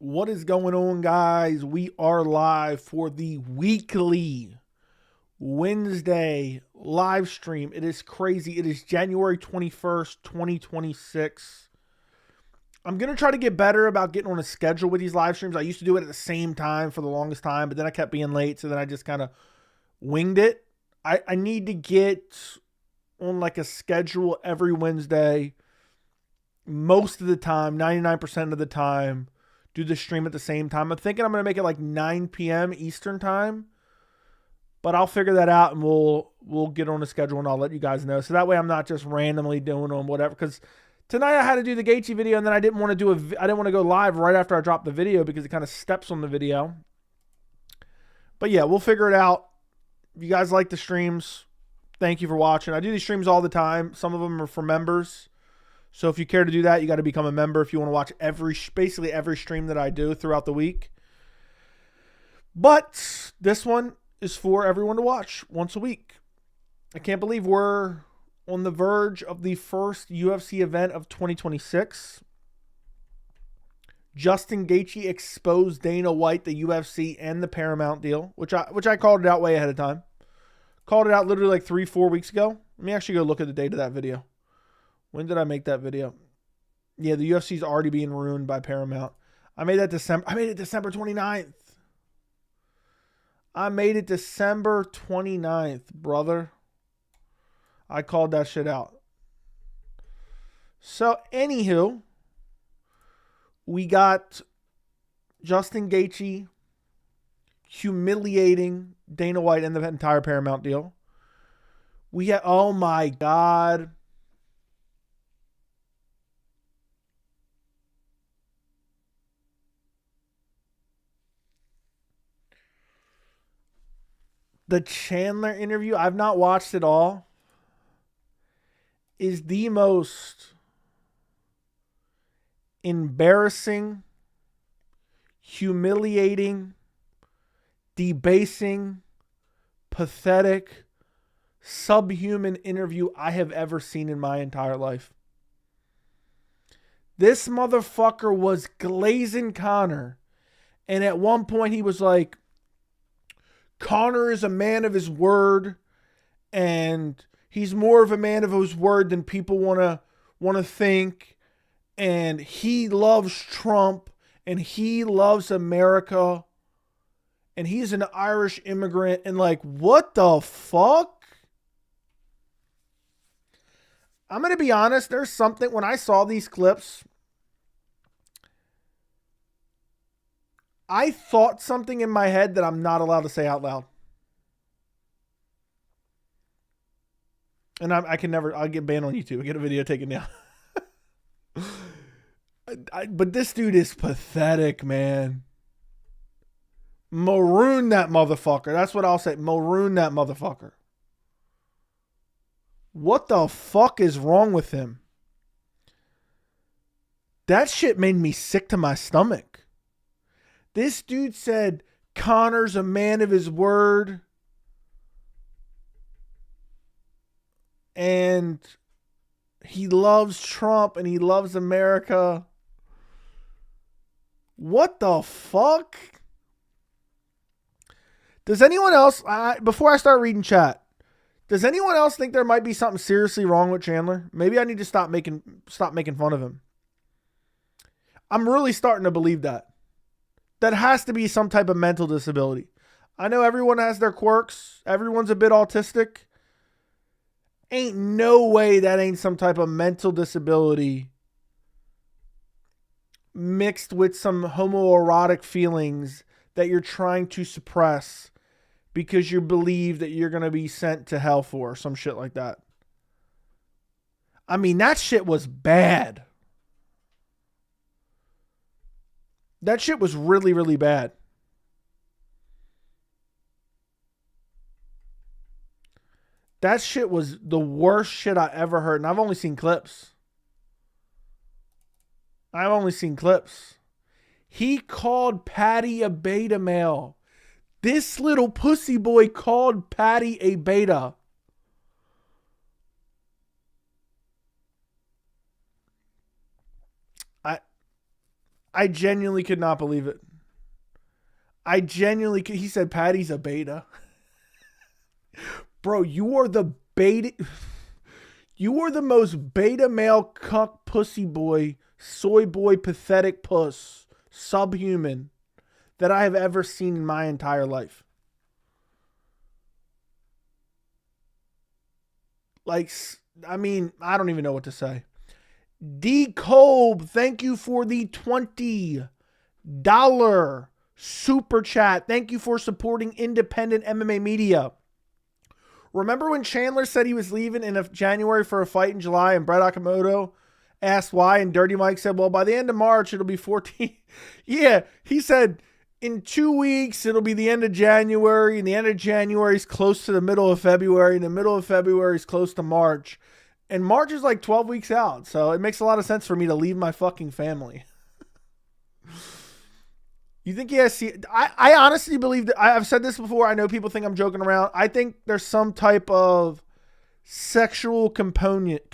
What is going on, guys? We are live for the weekly Wednesday live stream. It is crazy. It is January 21st, 2026. I'm going to try to get better about getting on a schedule with these live streams. I used to do it at the same time for the longest time, but then I kept being late, so then I just kind of winged it. I need to get on like a schedule every Wednesday, most of the time, 99% of the time. Do the stream at the same time. I'm thinking I'm going to make it like 9 p.m. Eastern time, but I'll figure that out and we'll get on the schedule and I'll let you guys know. So that way I'm not just randomly doing on whatever. Because tonight I had to do the Gaethje video and then I didn't want to go live right after I dropped the video because it kind of steps on the video. But yeah, we'll figure it out. If you guys like the streams, thank you for watching. I do these streams all the time. Some of them are for members. So if you care to do that, you got to become a member if you want to watch basically every stream that I do throughout the week. But this one is for everyone to watch once a week. I can't believe we're on the verge of the first UFC event of 2026. Justin Gaethje exposed Dana White, the UFC and the Paramount deal, which I called it out way ahead of time. Called it out literally like 3-4 weeks ago. Let me actually go look at the date of that video. When did I make that video? Yeah, the UFC's already being ruined by Paramount. I made it December 29th. I made it December 29th, brother. I called that shit out. So, anywho, we got Justin Gaethje humiliating Dana White and the entire Paramount deal. We had, oh my God. The Chandler interview, I've not watched it all, is the most embarrassing, humiliating, debasing, pathetic, subhuman interview I have ever seen in my entire life. This motherfucker was glazing Conor, and at one point he was like, Conor is a man of his word, and he's more of a man of his word than people want to think, and he loves Trump, and he loves America, and he's an Irish immigrant, and like, what the fuck? I'm going to be honest, there's something, when I saw these clips, I thought something in my head that I'm not allowed to say out loud. And I'll get banned on YouTube. I get a video taken down. But this dude is pathetic, man. Maroon that motherfucker. That's what I'll say. Maroon that motherfucker. What the fuck is wrong with him? That shit made me sick to my stomach. This dude said Conor's a man of his word. And he loves Trump and he loves America. What the fuck? Does anyone else, before I start reading chat, does anyone else think there might be something seriously wrong with Chandler? Maybe I need to stop making fun of him. I'm really starting to believe that. That has to be some type of mental disability. I know everyone has their quirks. Everyone's a bit autistic. Ain't no way that ain't some type of mental disability mixed with some homoerotic feelings that you're trying to suppress because you believe that you're going to be sent to hell for, some shit like that. I mean, that shit was bad. That shit was really, really bad. That shit was the worst shit I ever heard. And I've only seen clips. He called Paddy a beta male. This little pussy boy called Paddy a beta. I genuinely could not believe it. He said Paddy's a beta. Bro, you are the beta. You are the most beta male cuck pussy boy, soy boy, pathetic puss, subhuman that I have ever seen in my entire life. Like, I mean, I don't even know what to say. D. Kolb, thank you for the $20 super chat. Thank you for supporting independent MMA media. Remember when Chandler said he was leaving in January for a fight in July and Brett Okamoto asked why and Dirty Mike said, well, by the end of March, it'll be 14. Yeah, he said in 2 weeks, it'll be the end of January, and the end of January is close to the middle of February, and the middle of February is close to March. And March is like 12 weeks out, so it makes a lot of sense for me to leave my fucking family. You think he has... I honestly believe that... I've said this before. I know people think I'm joking around. I think there's some type of sexual component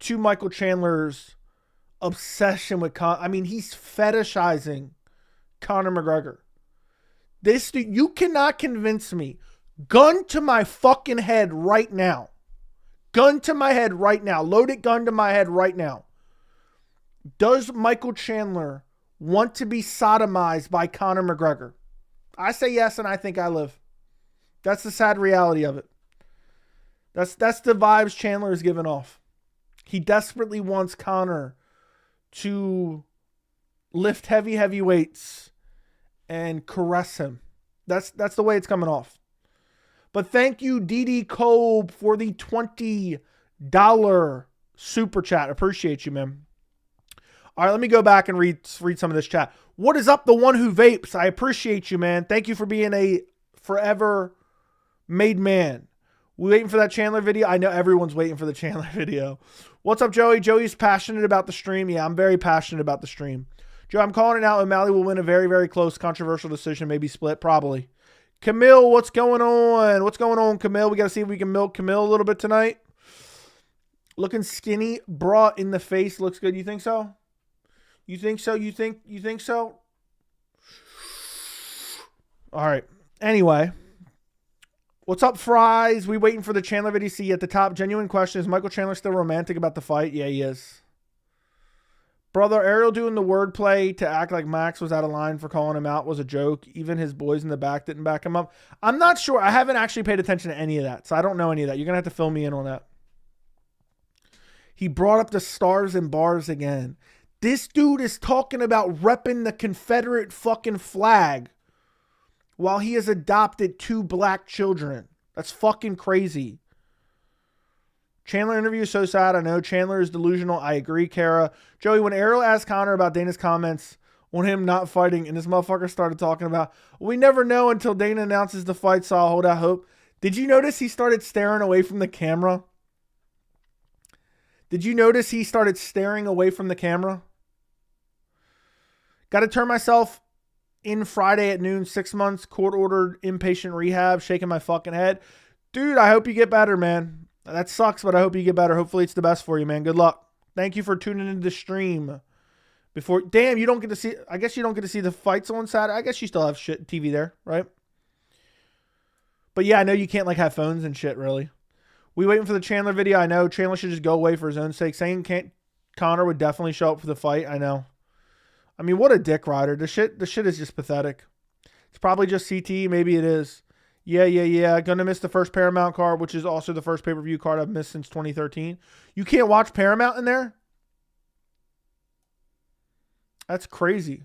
to Michael Chandler's obsession with... I mean, he's fetishizing Conor McGregor. This dude... You cannot convince me. Gun to my fucking head right now. Gun to my head right now. Loaded gun to my head right now. Does Michael Chandler want to be sodomized by Conor McGregor? I say yes, and I think I live. That's the sad reality of it. That's the vibes Chandler is giving off. He desperately wants Conor to lift heavy weights and caress him. That's the way it's coming off. But thank you, D.D. Kolb, for the $20 super chat. Appreciate you, man. All right, let me go back and read some of this chat. What is up, the one who vapes? I appreciate you, man. Thank you for being a forever made man. We waiting for that Chandler video? I know everyone's waiting for the Chandler video. What's up, Joey? Joey's passionate about the stream. Yeah, I'm very passionate about the stream. Joe, I'm calling it out. O'Malley will win a very, very close, controversial decision. Maybe split, probably. Camille, what's going on? What's going on, Camille? We got to see if we can milk Camille a little bit tonight. Looking skinny. Bra in the face. Looks good. You think so? You think so? You think so? All right. Anyway. What's up, Fries? We waiting for the Chandler video. See at the top. Genuine question. Is Michael Chandler still romantic about the fight? Yeah, he is. Brother, Ariel doing the wordplay to act like Max was out of line for calling him out was a joke. Even his boys in the back didn't back him up. I'm not sure. I haven't actually paid attention to any of that, so I don't know any of that. You're going to have to fill me in on that. He brought up the stars and bars again. This dude is talking about repping the Confederate fucking flag while he has adopted 2 black children. That's fucking crazy. Chandler interview is so sad. I know Chandler is delusional. I agree, Kara. Joey, when Ariel asked Conor about Dana's comments on him not fighting, and this motherfucker started talking about, we never know until Dana announces the fight, so I'll hold out hope. Did you notice he started staring away from the camera? Did you notice he started staring away from the camera? Got to turn myself in Friday at noon, 6 months, court-ordered inpatient rehab, shaking my fucking head. Dude, I hope you get better, man. That sucks, but I hope you get better. Hopefully it's the best for you, man. Good luck. Thank you for tuning into the stream. Damn, you don't get to see, I guess you don't get to see the fights on Saturday. I guess you still have shit TV there, right? But yeah, I know you can't like have phones and shit, really. We waiting for the Chandler video. I know Chandler should just go away for his own sake. Saying Conor would definitely show up for the fight. I know. I mean, what a dick rider. The shit is just pathetic. It's probably just CT. Maybe it is. Yeah. Gonna miss the first Paramount card, which is also the first pay-per-view card I've missed since 2013. You can't watch Paramount in there? That's crazy.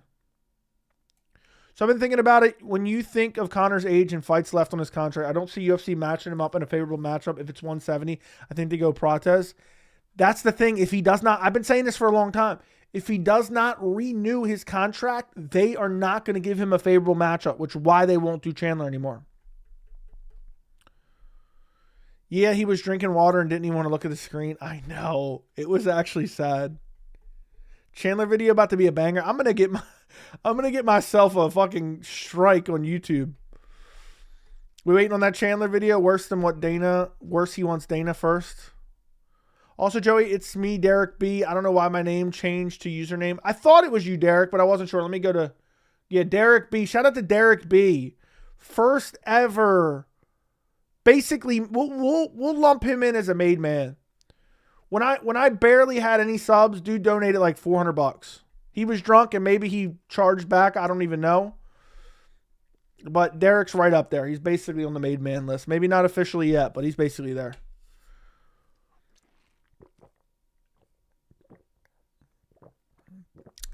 So I've been thinking about it. When you think of Conor's age and fights left on his contract, I don't see UFC matching him up in a favorable matchup. If it's 170, I think they go Prates. That's the thing. If he does not, I've been saying this for a long time. If he does not renew his contract, they are not going to give him a favorable matchup, which is why they won't do Chandler anymore. Yeah, he was drinking water and didn't even want to look at the screen. I know. It was actually sad. Chandler video about to be a banger. I'm gonna get myself a fucking strike on YouTube. We waiting on that Chandler video. Worse he wants Dana first. Also, Joey, it's me, Derek B. I don't know why my name changed to username. I thought it was you, Derek, but I wasn't sure. Let me go to, yeah, Derek B. Shout out to Derek B. First ever. Basically, we'll lump him in as a made man. When I barely had any subs, dude donated like $400. He was drunk and maybe he charged back. I don't even know. But Derek's right up there. He's basically on the made man list. Maybe not officially yet, but he's basically there.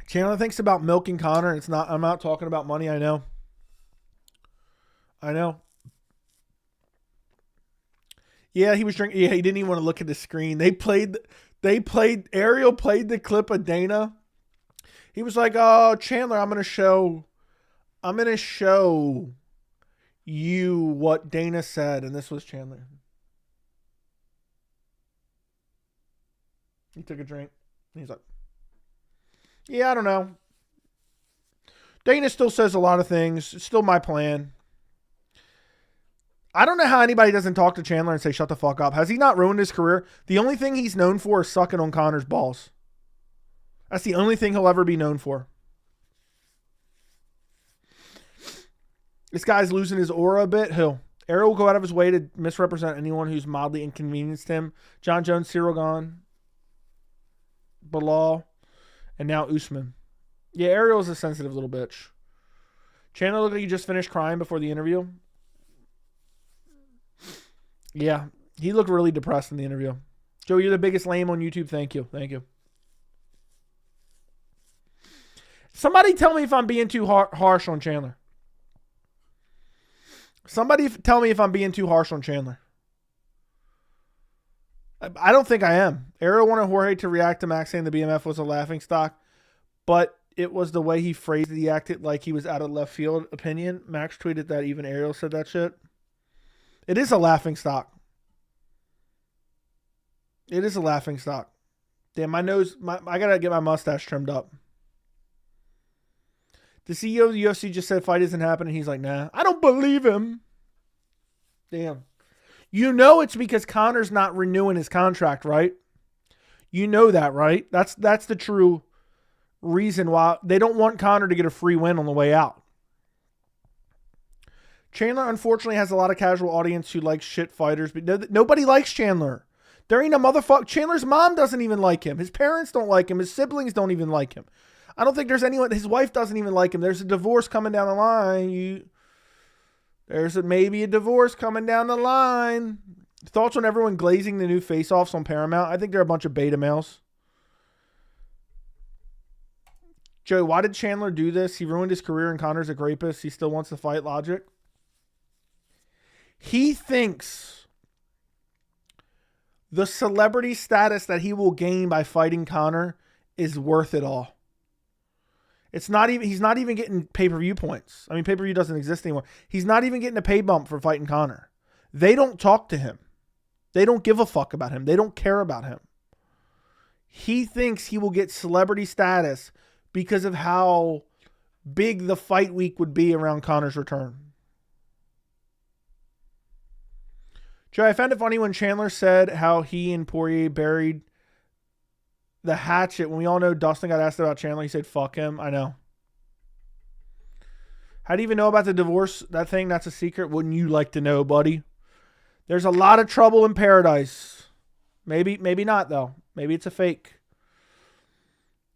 Chandler thinks about milking Conor. It's not. I'm not talking about money. I know. Yeah, he was drinking. Yeah, he didn't even want to look at the screen. Ariel played the clip of Dana. He was like, "Oh, Chandler, I'm gonna show you what Dana said," and this was Chandler. He took a drink. And he's like, "Yeah, I don't know. Dana still says a lot of things. It's still my plan." I don't know how anybody doesn't talk to Chandler and say, "Shut the fuck up." Has he not ruined his career? The only thing he's known for is sucking on Conor's balls. That's the only thing he'll ever be known for. This guy's losing his aura a bit. Ariel will go out of his way to misrepresent anyone who's mildly inconvenienced him. John Jones, Cyril Gane, Bilal, and now Usman. Yeah, Ariel's a sensitive little bitch. Chandler looked like he just finished crying before the interview. Yeah, he looked really depressed in the interview. Joe, you're the biggest lame on YouTube. Thank you. Somebody tell me if I'm being too harsh on Chandler. Somebody tell me if I'm being too harsh on Chandler. I don't think I am. Ariel wanted Jorge to react to Max saying the BMF was a laughingstock, but it was the way he phrased it. He acted like he was out of left field opinion. Max tweeted that even Ariel said that shit. It is a laughingstock. It is a laughingstock. Damn, my nose, I gotta get my mustache trimmed up. The CEO of the UFC just said fight isn't happening. He's like, nah, I don't believe him. Damn. You know it's because Conor's not renewing his contract, right? You know that, right? That's the true reason why they don't want Conor to get a free win on the way out. Chandler, unfortunately, has a lot of casual audience who likes shit fighters, but nobody likes Chandler. There ain't a motherfucker. Chandler's mom doesn't even like him. His parents don't like him. His siblings don't even like him. I don't think there's anyone. His wife doesn't even like him. There's a divorce coming down the line. There's maybe a divorce coming down the line. Thoughts on everyone glazing the new face-offs on Paramount? I think they're a bunch of beta males. Joey, why did Chandler do this? He ruined his career and Conor's a rapist. He still wants to fight. Logic. He thinks the celebrity status that he will gain by fighting Conor is worth it all. It's not even. He's not even getting pay-per-view points. I mean, pay-per-view doesn't exist anymore. He's not even getting a pay bump for fighting Conor. They don't talk to him. They don't give a fuck about him. They don't care about him. He thinks he will get celebrity status because of how big the fight week would be around Conor's return. Joe, I found it funny when Chandler said how he and Poirier buried the hatchet. When we all know Dustin got asked about Chandler, he said, fuck him. I know. How do you even know about the divorce? That thing, that's a secret. Wouldn't you like to know, buddy? There's a lot of trouble in paradise. Maybe not, though. Maybe it's a fake.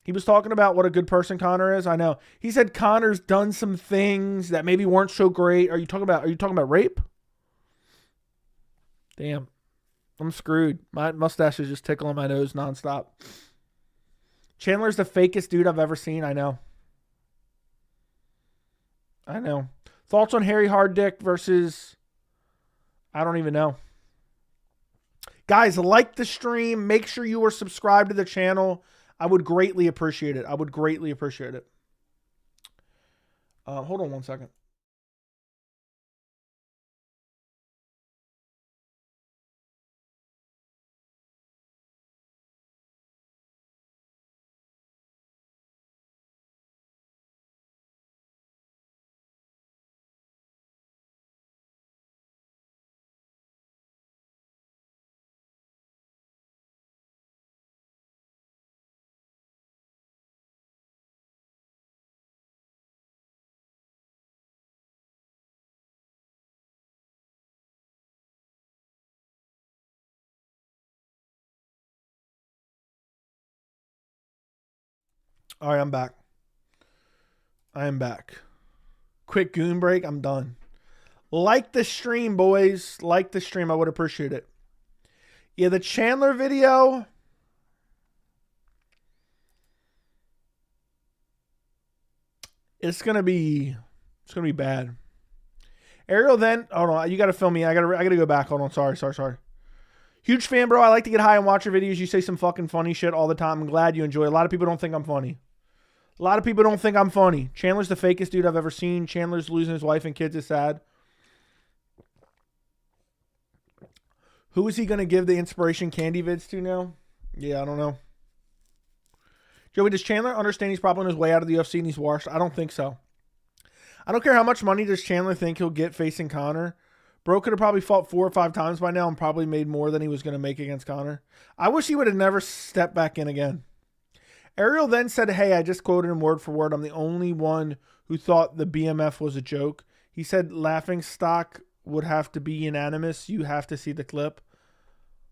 He was talking about what a good person Conor is. I know. He said Conor's done some things that maybe weren't so great. Are you talking about rape? Damn. I'm screwed. My mustache is just tickling my nose nonstop. Chandler's the fakest dude I've ever seen. I know. Thoughts on Harry Harddick versus... I don't even know. Guys, like the stream. Make sure you are subscribed to the channel. I would greatly appreciate it. Hold on one second. All right, I'm back. I am back. Quick goon break. I'm done. Like the stream, boys. Like the stream. I would appreciate it. Yeah, the Chandler video. It's gonna be bad. Ariel then. Hold on. You gotta film me. I gotta go back. Hold on. Sorry. Huge fan, bro. I like to get high and watch your videos. You say some fucking funny shit all the time. I'm glad you enjoy it. A lot of people don't think I'm funny. Chandler's the fakest dude I've ever seen. Chandler's losing his wife and kids is sad. Who is he going to give the inspiration candy vids to now? Yeah, I don't know. Joey, does Chandler understand he's probably on his way out of the UFC and he's washed? I don't think so. I don't care how much money does Chandler think he'll get facing Conor. Bro could have probably fought 4 or 5 times by now and probably made more than he was going to make against Conor. I wish he would have never stepped back in again. Ariel then said, hey, I just quoted him word for word. I'm the only one who thought the BMF was a joke. He said laughing stock would have to be unanimous. You have to see the clip.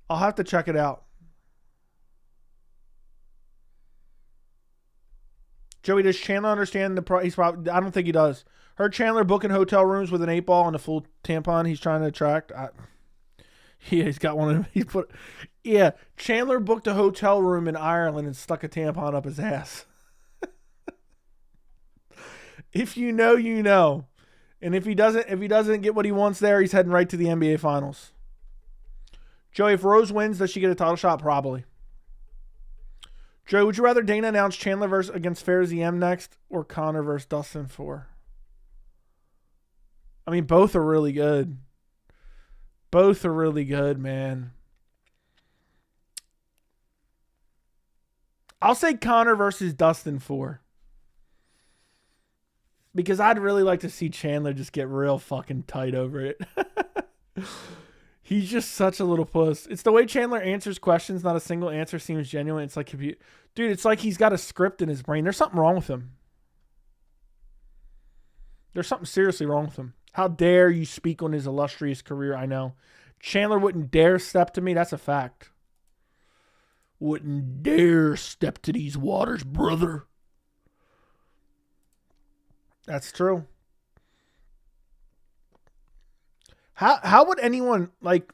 I'll have to check it out. Joey, does Chandler understand he's probably, I don't think he does. Heard Chandler booking hotel rooms with an 8-ball and a full tampon he's trying to attract. Yeah, he's got one of them. Yeah, Chandler booked a hotel room in Ireland and stuck a tampon up his ass. If you know, you know. And if he doesn't get what he wants there, he's heading right to the NBA Finals. Joey, if Rose wins, does she get a title shot? Probably. Joey, would you rather Dana announce Chandler against Fairs EM next or Conor versus Dustin 4? I mean, both are really good. Both are really good, man. I'll say Conor versus Dustin 4. Because I'd really like to see Chandler just get real fucking tight over it. He's just such a little puss. It's the way Chandler answers questions. Not a single answer seems genuine. It's like, dude, it's like he's got a script in his brain. There's something wrong with him. There's something seriously wrong with him. How dare you speak on his illustrious career? I know. Chandler wouldn't dare step to me. That's a fact. Wouldn't dare step to these waters, brother. That's true. How would anyone, like,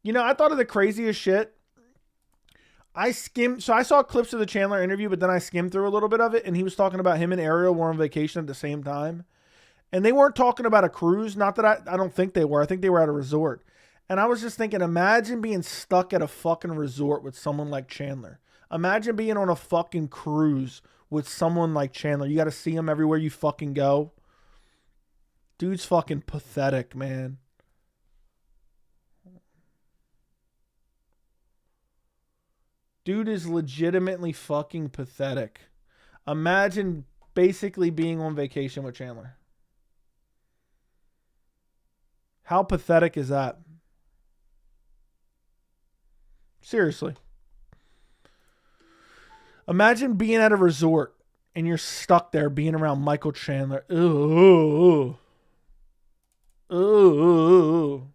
you know, I thought of the craziest shit. I saw clips of the Chandler interview, but then I skimmed through a little bit of it, and he was talking about him and Ariel were on vacation at the same time. And they weren't talking about a cruise. Not that I don't think they were. I think they were at a resort. And I was just thinking, imagine being stuck at a fucking resort with someone like Chandler. Imagine being on a fucking cruise with someone like Chandler. You got to see him everywhere you fucking go. Dude's fucking pathetic, man. Dude is legitimately fucking pathetic. Imagine basically being on vacation with Chandler. How pathetic is that? Seriously. Imagine being at a resort and you're stuck there being around Michael Chandler. Ooh. Ooh.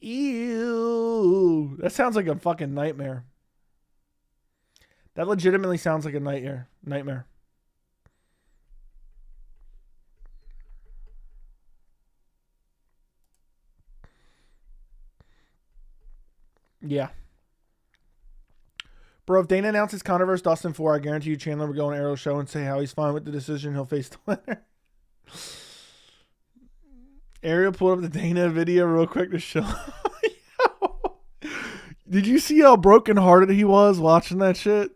Ew. That sounds like a fucking nightmare. That legitimately sounds like a nightmare. Yeah. Bro, if Dana announces Conor versus Dustin 4, I guarantee you Chandler will go on Arrow's show and say how he's fine with the decision. He'll face the winner. Ariel pulled up the Dana video real quick to show. Did you see how brokenhearted he was watching that shit?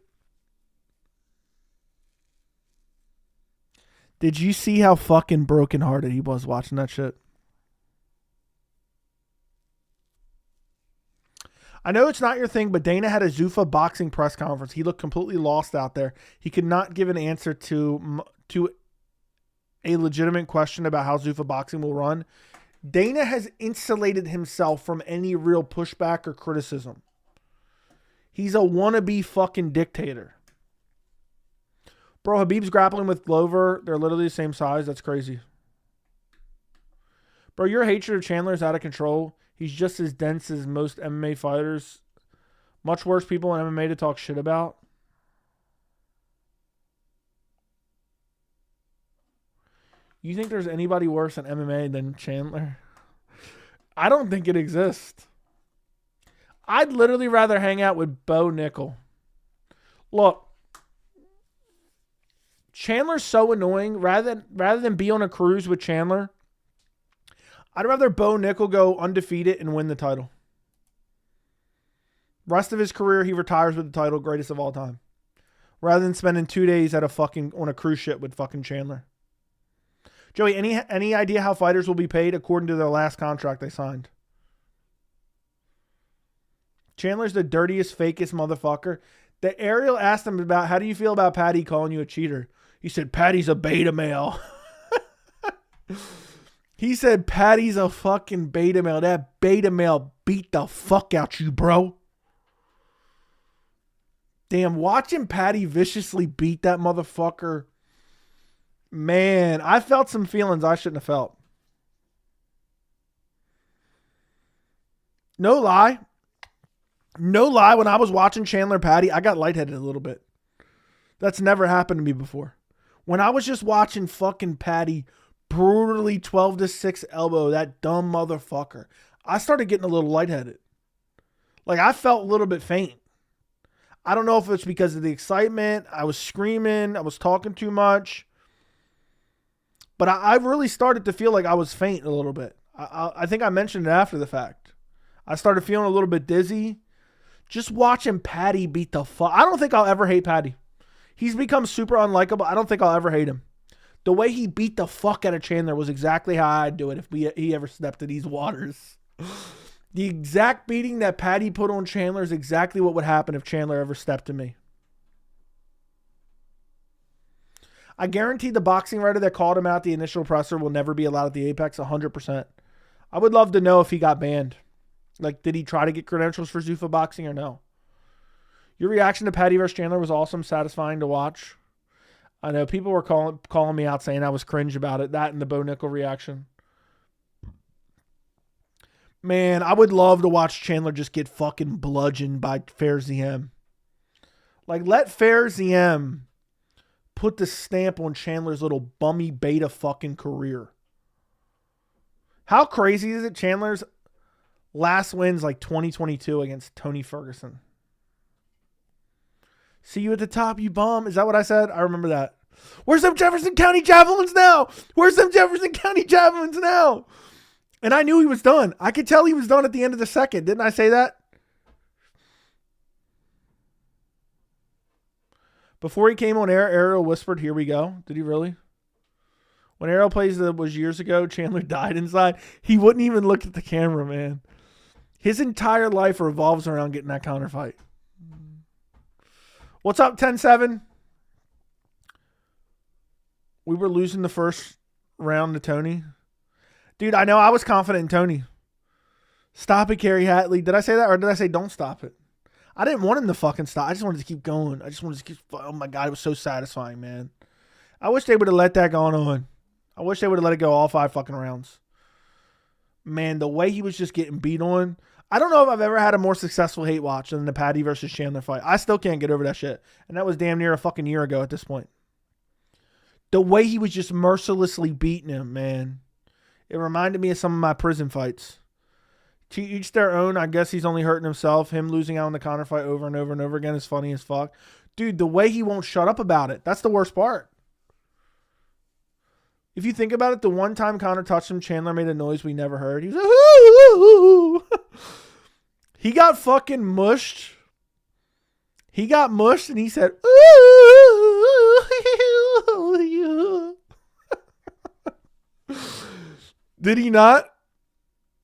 Did you see how fucking brokenhearted he was watching that shit? I know it's not your thing, but Dana had a Zuffa boxing press conference. He looked completely lost out there. He could not give an answer to a legitimate question about how Zuffa boxing will run. Dana has insulated himself from any real pushback or criticism. He's a wannabe fucking dictator. Bro, Habib's grappling with Glover. They're literally the same size. That's crazy. Bro, your hatred of Chandler is out of control. He's just as dense as most MMA fighters. Much worse people in MMA to talk shit about. You think there's anybody worse in MMA than Chandler? I don't think it exists. I'd literally rather hang out with Bo Nickel. Look, Chandler's so annoying. Rather than be on a cruise with Chandler, I'd rather Bo Nickel go undefeated and win the title. Rest of his career, he retires with the title, greatest of all time. Rather than spending 2 days at on a cruise ship with fucking Chandler. Joey, any idea how fighters will be paid according to their last contract they signed? Chandler's the dirtiest, fakest motherfucker. The Ariel asked him about, how do you feel about Paddy calling you a cheater? He said, Paddy's a beta male. He said, Paddy's a fucking beta male. That beta male beat the fuck out you, bro. Damn, watching Paddy viciously beat that motherfucker. Man, I felt some feelings I shouldn't have felt. No lie. No lie, when I was watching Chandler Paddy, I got lightheaded a little bit. That's never happened to me before. When I was just watching fucking Paddy brutally 12-6 elbow that dumb motherfucker, I started getting a little lightheaded. Like, I felt a little bit faint. I don't know if it's because of the excitement. I was screaming. I was talking too much. But I really started to feel like I was faint a little bit. I think I mentioned it after the fact. I started feeling a little bit dizzy. Just watching Paddy beat the fuck. I don't think I'll ever hate Paddy. He's become super unlikable. I don't think I'll ever hate him. The way he beat the fuck out of Chandler was exactly how I'd do it if he ever stepped in these waters. The exact beating that Paddy put on Chandler is exactly what would happen if Chandler ever stepped to me. I guarantee the boxing writer that called him out the initial presser will never be allowed at the Apex 100%. I would love to know if he got banned. Like, did he try to get credentials for Zuffa boxing or no? Your reaction to Paddy vs. Chandler was awesome, satisfying to watch. I know people were calling me out saying I was cringe about it. That and the Bo Nickel reaction. Man, I would love to watch Chandler just get fucking bludgeoned by Fair ZM. Like, let Fair ZM put the stamp on Chandler's little bummy beta fucking career. How crazy is it? Chandler's last win's like 2022 against Tony Ferguson. See you at the top, you bum. Is that what I said? I remember that. Where's them Jefferson County javelins now? Where's them Jefferson County javelins now? And I knew he was done. I could tell he was done at the end of the second. Didn't I say that? Before he came on air, Ariel whispered, here we go. Did he really? When Ariel plays was years ago, Chandler died inside. He wouldn't even look at the camera, man. His entire life revolves around getting that counterfight. What's up, 10-7? We were losing the first round to Tony. Dude, I know I was confident in Tony. Stop it, Kerry Hatley. Did I say that or did I say don't stop it? I didn't want him to fucking stop. I just wanted to keep going. I just wanted to keep... Oh, my God. It was so satisfying, man. I wish they would have let that go on. I wish they would have let it go all 5 fucking rounds. Man, the way he was just getting beat on... I don't know if I've ever had a more successful hate watch than the Paddy versus Chandler fight. I still can't get over that shit. And that was damn near a fucking year ago at this point. The way he was just mercilessly beating him, man. It reminded me of some of my prison fights. To each their own. I guess he's only hurting himself. Him losing out in the counter fight over and over and over again is funny as fuck. Dude, the way he won't shut up about it. That's the worst part. If you think about it, the one time Conor touched him, Chandler made a noise we never heard. He was like, ooh. He got fucking mushed. He got mushed and he said, ooh. Did he not?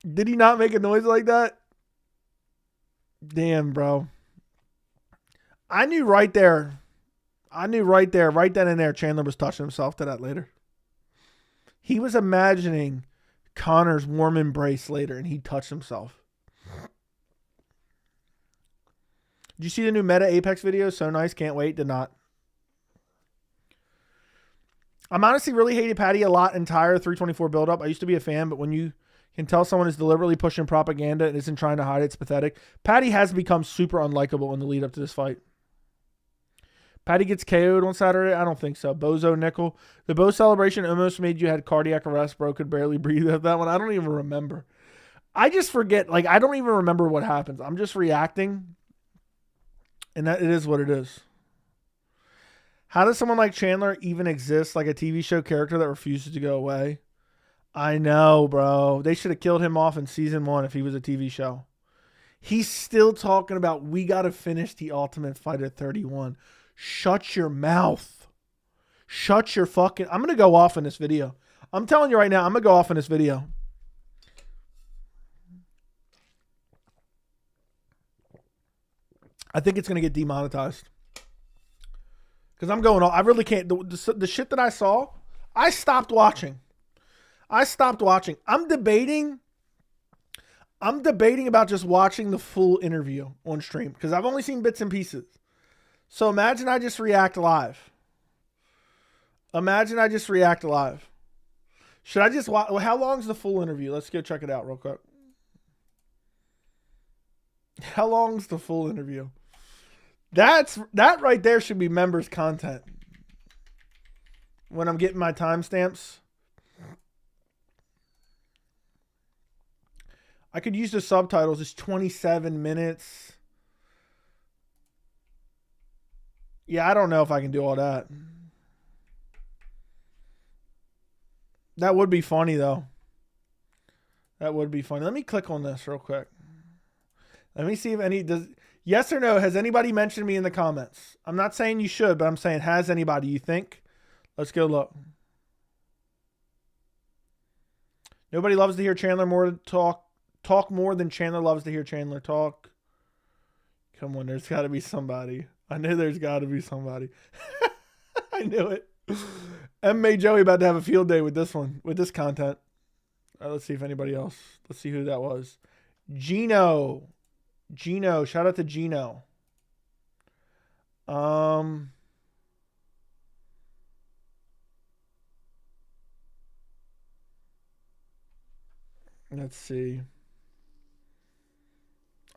Did he not make a noise like that? Damn, bro. I knew right then and there, Chandler was touching himself to that later. He was imagining Conor's warm embrace later, and he touched himself. Did you see the new Meta Apex video? So nice. Can't wait. Did not. I'm honestly really hated Paddy a lot entire 324 build-up. I used to be a fan, but when you can tell someone is deliberately pushing propaganda and isn't trying to hide it, it's pathetic. Paddy has become super unlikable in the lead-up to this fight. Paddy gets KO'd on Saturday? I don't think so. Bozo Nickel. The Bo celebration almost made you had cardiac arrest, bro. Could barely breathe at that one. I don't even remember. I just forget. Like, I don't even remember what happens. I'm just reacting. And that it is what it is. How does someone like Chandler even exist? Like a TV show character that refuses to go away? I know, bro. They should have killed him off in season 1 if he was a TV show. He's still talking about we got to finish the Ultimate Fighter 31. Shut your mouth. Shut your fucking... I'm going to go off in this video. I'm telling you right now, I'm going to go off in this video. I think it's going to get demonetized. Because I'm going off. I really can't. The shit that I saw, I stopped watching. I'm debating about just watching the full interview on stream. Because I've only seen bits and pieces. So imagine I just react live. Should I just watch? How long is the full interview? Let's go check it out real quick. How long's the full interview? That right there should be members content. When I'm getting my timestamps. I could use the subtitles. It's 27 minutes. Yeah, I don't know if I can do all that. That would be funny, though. That would be funny. Let me click on this real quick. Let me see if any... Yes or no, has anybody mentioned me in the comments? I'm not saying you should, but I'm saying has anybody, you think? Let's go look. Nobody loves to hear Chandler more talk more than Chandler loves to hear Chandler talk. Come on, there's got to be somebody. I knew there's got to be somebody. I knew it. MMA Joey about to have a field day with this one, with this content. All right, let's see if anybody else. Let's see who that was. Gino, shout out to Gino. Let's see.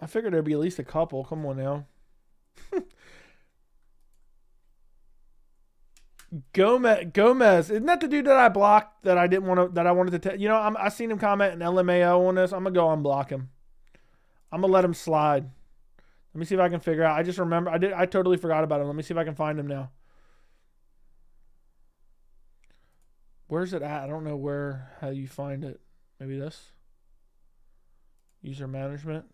I figured there'd be at least a couple. Come on now. Gomez, isn't that the dude that I blocked that I didn't want to, that I wanted to tell? You know, I seen him comment an LMAO on this. I'm gonna go unblock him. I'm gonna let him slide. Let me see if I can figure out. I just remember I totally forgot about him. Let me see if I can find him now. Where's it at? I don't know how you find it. Maybe this. User management.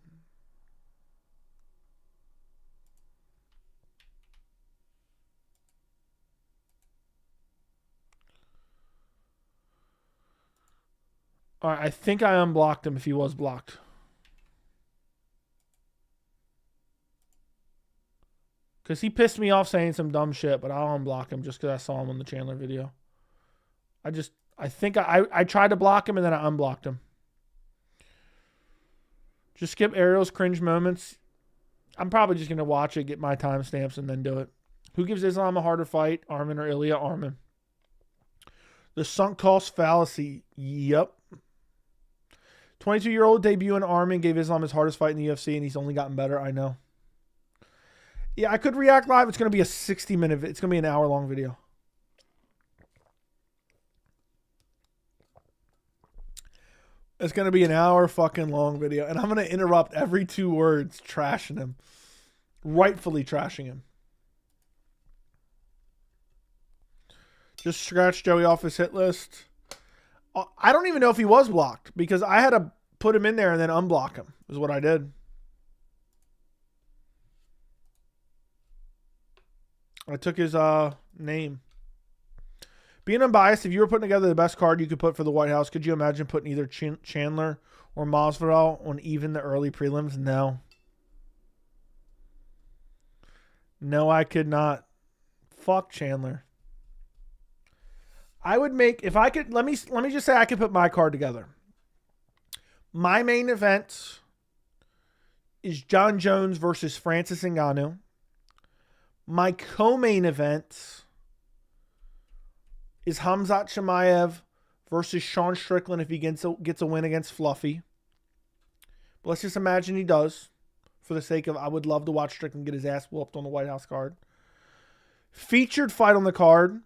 All right, I think I unblocked him if he was blocked. Because he pissed me off saying some dumb shit, but I'll unblock him just because I saw him on the Chandler video. I think I tried to block him and then I unblocked him. Just skip Ariel's cringe moments. I'm probably just going to watch it, get my timestamps, and then do it. Who gives Islam a harder fight, Armin or Ilya? Armin. The sunk cost fallacy. Yep. 22-year-old debut in Armin gave Islam his hardest fight in the UFC, and he's only gotten better. I know. Yeah, I could react live. It's going to be a 60-minute. It's going to be an hour-long video. It's going to be an hour fucking long video, and I'm going to interrupt every 2 words, trashing him. Rightfully trashing him. Just scratch Joey off his hit list. I don't even know if he was blocked because I had to put him in there and then unblock him is what I did. I took his name. Being unbiased, if you were putting together the best card you could put for the White House, could you imagine putting either Chandler or Masvidal on even the early prelims? No. No, I could not. Fuck Chandler. I would make, if I could, let me just say I could put my card together. My main event is John Jones versus Francis Ngannou. My co-main event is Khamzat Chimaev versus Sean Strickland if he gets a win against Fluffy. But let's just imagine he does. For the sake of, I would love to watch Strickland get his ass whooped on the White House card. Featured fight on the card.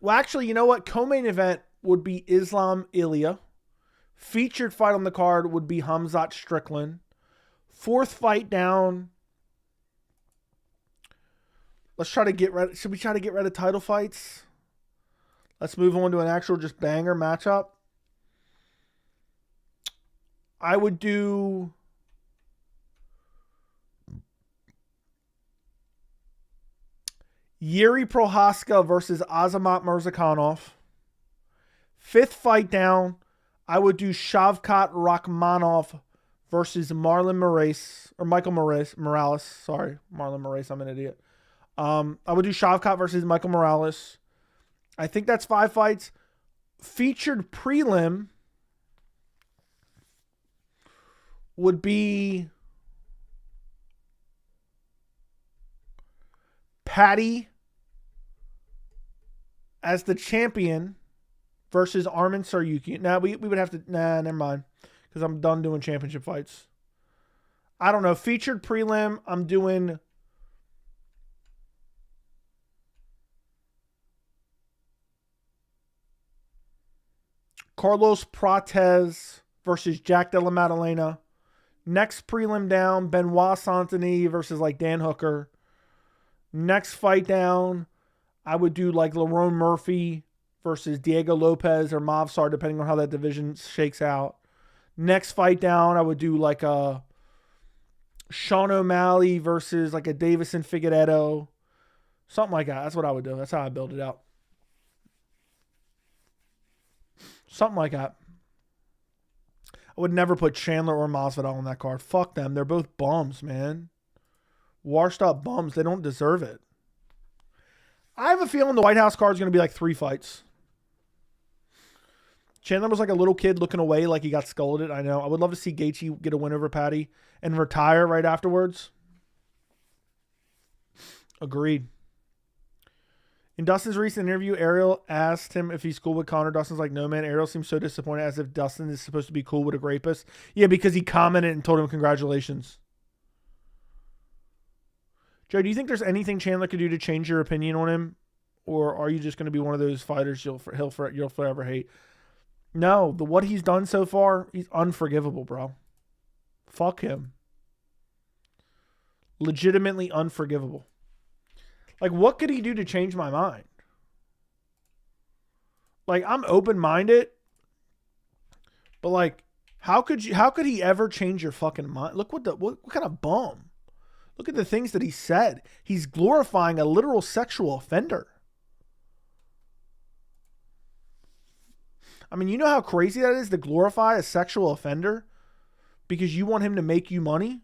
Well, actually, you know what? Co-main event would be Islam Ilya. Featured fight on the card would be Hamzat Strickland. Fourth fight down. Let's try to get rid. Should we try to get rid of title fights? Let's move on to an actual just banger matchup. I would do Yuri Prohaska versus Azamat Murzakanov. Fifth fight down, I would do Shavkat Rakhmonov versus Marlon Moraes, or Michael Morales. Sorry, Marlon Moraes, I'm an idiot. I would do Shavkat versus Michael Morales. I think that's 5 fights. Featured prelim would be Paddy as the champion versus Arman Tsarukyan. Now, we would have to... Nah, never mind. Because I'm done doing championship fights. I don't know. Featured prelim, I'm doing... Carlos Prates versus Jack Della Maddalena. Next prelim down, Benoit Saint-Denis versus like Dan Hooker. Next fight down, I would do like Lerone Murphy versus Diego Lopez or Mavsar, depending on how that division shakes out. Next fight down, I would do like a Sean O'Malley versus like a Davison Figueiredo. Something like that. That's what I would do. That's how I build it out. Something like that. I would never put Chandler or Masvidal on that card. Fuck them. They're both bums, man. Washed up bums. They don't deserve it. I have a feeling the White House card is going to be like 3 fights. Chandler was like a little kid looking away like he got scolded. I know. I would love to see Gaethje get a win over Paddy and retire right afterwards. Agreed. In Dustin's recent interview, Ariel asked him if he's cool with Conor. Dustin's like, no, man. Ariel seems so disappointed, as if Dustin is supposed to be cool with a rapist. Yeah, because he commented and told him congratulations. Joe, do you think there's anything Chandler could do to change your opinion on him? Or are you just going to be one of those fighters you'll forever hate? No, what he's done so far, he's unforgivable, bro. Fuck him. Legitimately unforgivable. Like, what could he do to change my mind? Like, I'm open-minded, but like, how could he ever change your fucking mind? Look what kind of bum. Look at the things that he said. He's glorifying a literal sexual offender. I mean, you know how crazy that is to glorify a sexual offender because you want him to make you money?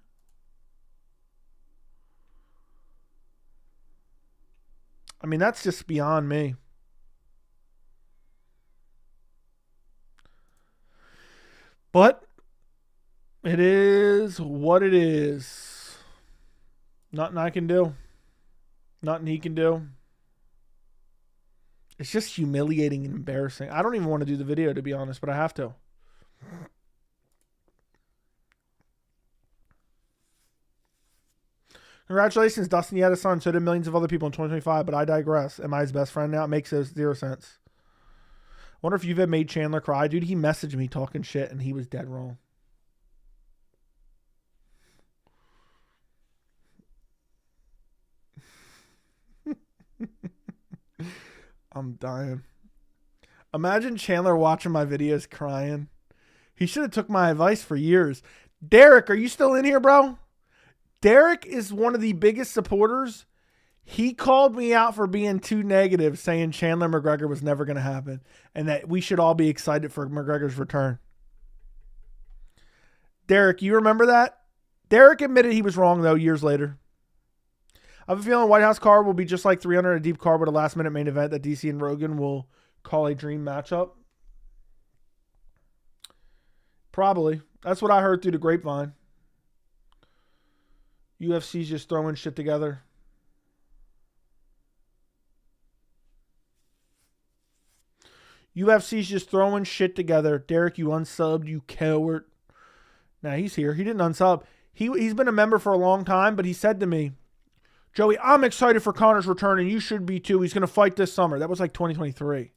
I mean, that's just beyond me. But it is what it is. Nothing I can do. Nothing he can do. It's just humiliating and embarrassing. I don't even want to do the video, to be honest, but I have to. Congratulations, Dustin. You had a son. So did millions of other people in 2025, but I digress. Am I his best friend now? It makes 0 sense. I wonder if you've ever made Chandler cry. Dude, he messaged me talking shit, and he was dead wrong. I'm dying. Imagine Chandler watching my videos crying. He should have took my advice for years. Derek, are you still in here, bro? Derek is one of the biggest supporters. He called me out for being too negative, saying Chandler McGregor was never going to happen and that we should all be excited for McGregor's return. Derek, you remember that? Derek admitted he was wrong, though, years later. I have a feeling White House card will be just like 300, a deep card with a last-minute main event that DC and Rogan will call a dream matchup. Probably. That's what I heard through the grapevine. UFC's just throwing shit together. UFC's just throwing shit together. Derek, you unsubbed, you coward. Nah, he's here. He didn't unsub. He's been a member for a long time, but he said to me, Joey, I'm excited for Conor's return, and you should be too. He's going to fight this summer. That was like 2023.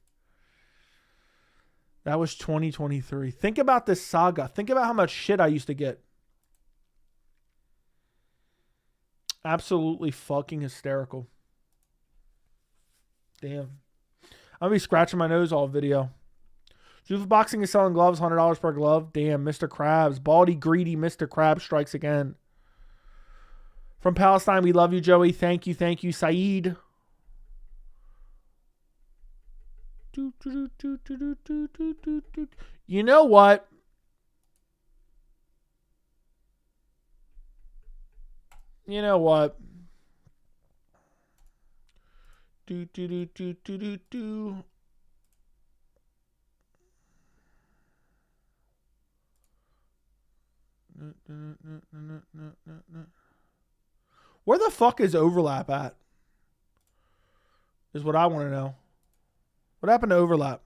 That was 2023. Think about this saga. Think about how much shit I used to get. Absolutely fucking hysterical. Damn. I'm going to be scratching my nose all video. Zuffa Boxing is selling gloves, $100 per glove. Damn, Mr. Krabs. Baldy, greedy Mr. Krabs strikes again. From Palestine, we love you, Joey. Thank you, Saeed. You know what? You know what? Where the fuck is Overlap at? Is what I want to know. What happened to Overlap?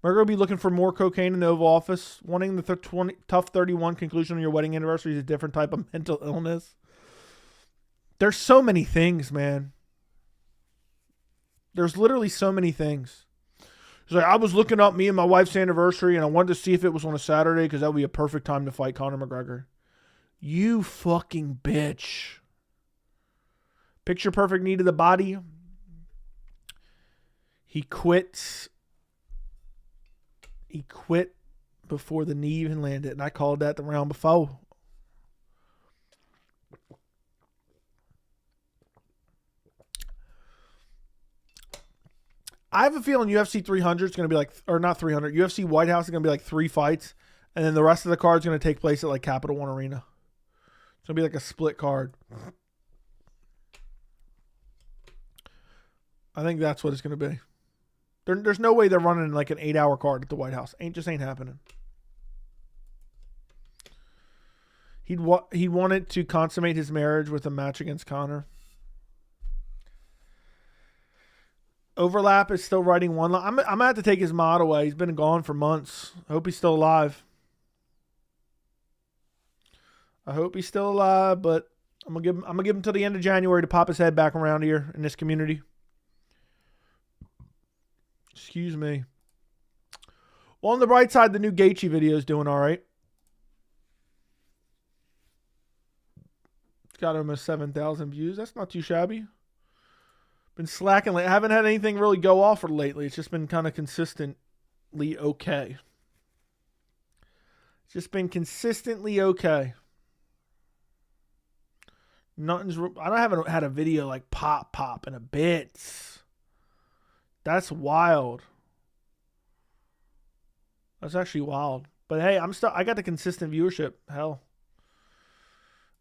We're going to be looking for more cocaine in the Oval Office. Wanting the Tough 31 conclusion on your wedding anniversary is a different type of mental illness. There's so many things, man. There's literally so many things. It's like, I was looking up me and my wife's anniversary, and I wanted to see if it was on a Saturday because that would be a perfect time to fight Conor McGregor. You fucking bitch. Picture perfect knee to the body. He quit before the knee even landed, and I called that the round before. I have a feeling UFC 300 is going to be like, or not 300, UFC White House is going to be like 3 fights, and then the rest of the card is going to take place at like Capital One Arena. It's going to be like a split card. I think that's what it's going to be. There's no way they're running like an 8-hour card at the White House. Ain't happening. He wanted to consummate his marriage with a match against Conor. Overlap is still writing one line. I'm going to have to take his mod away. He's been gone for months. I hope he's still alive. But I'm going to give him till the end of January to pop his head back around here in this community. Excuse me. Well, on the bright side, the new Gaethje video is doing all right. It's got almost 7,000 views. That's not too shabby. Been slacking. I haven't had anything really go off for lately. It's just been kind of consistently okay. It's just been consistently okay. I haven't had a video like pop in a bit. That's wild. That's actually wild. But hey, I got the consistent viewership. Hell.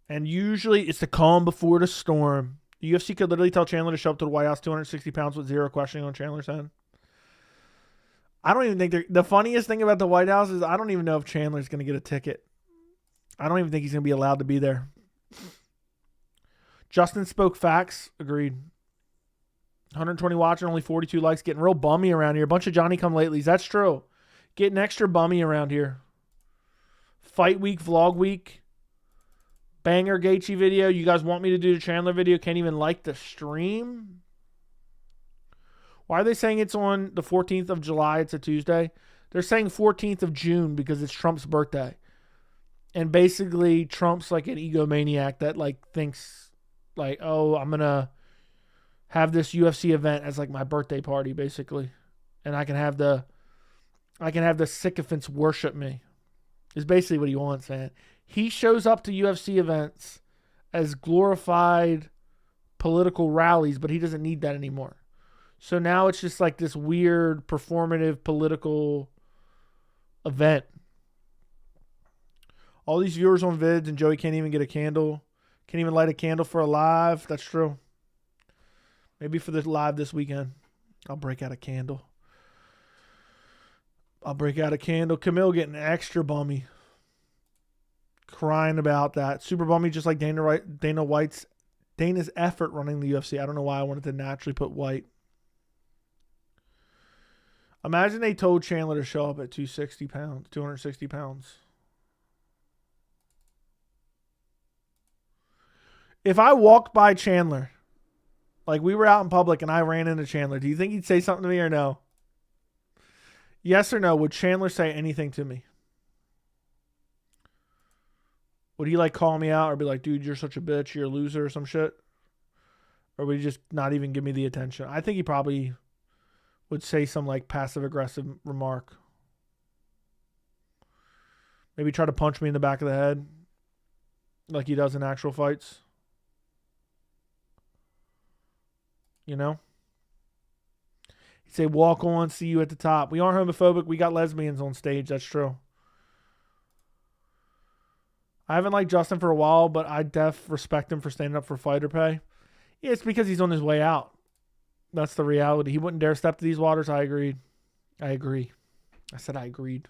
And usually it's the calm before the storm. The UFC could literally tell Chandler to show up to the White House 260 pounds with zero questioning on Chandler's end. I don't even think the funniest thing about the White House is I don't even know if Chandler's going to get a ticket. I don't even think he's going to be allowed to be there. Justin spoke facts. Agreed. 120 watching, only 42 likes. Getting real bummy around here. A bunch of Johnny-come-latelys. That's true. Getting extra bummy around here. Fight week, vlog week. Banger Gaethje video. You guys want me to do the Chandler video? Can't even like the stream? Why are they saying it's on the 14th of July? It's a Tuesday. They're saying 14th of June because it's Trump's birthday. And basically, Trump's like an egomaniac that like thinks like, oh, I'm going to have this UFC event as like my birthday party, basically. And I can have the sycophants worship me. Is basically what he wants, man. He shows up to UFC events as glorified political rallies, but he doesn't need that anymore. So now it's just like this weird performative political event. All these viewers on vids and Joey can't even get a candle. Can't even light a candle for a live. That's true. Maybe for the live this weekend, I'll break out a candle. Camille getting extra bummy. Crying about that. Super bummy, just like Dana's effort running the UFC. I don't know why I wanted to naturally put White. Imagine they told Chandler to show up at 260 pounds. If I walked by Chandler, like we were out in public and I ran into Chandler, do you think he'd say something to me or no? Yes or no? Would Chandler say anything to me? Would he like call me out or be like, dude, you're such a bitch, you're a loser or some shit? Or would he just not even give me the attention? I think he probably would say some like passive aggressive remark. Maybe try to punch me in the back of the head like he does in actual fights. You know? He'd say, walk on, see you at the top. We aren't homophobic. We got lesbians on stage. That's true. I haven't liked Justin for a while, but I respect him for standing up for fighter pay. Yeah, it's because he's on his way out. That's the reality. He wouldn't dare step to these waters. I agreed. I agree. I said I agreed.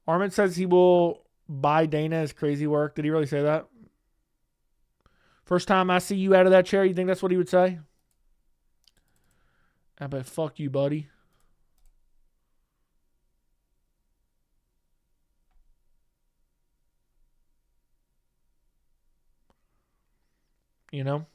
Armin says he will buy Dana his crazy work. Did he really say that? First time I see you out of that chair, you think that's what he would say? I bet fuck you, buddy. You know?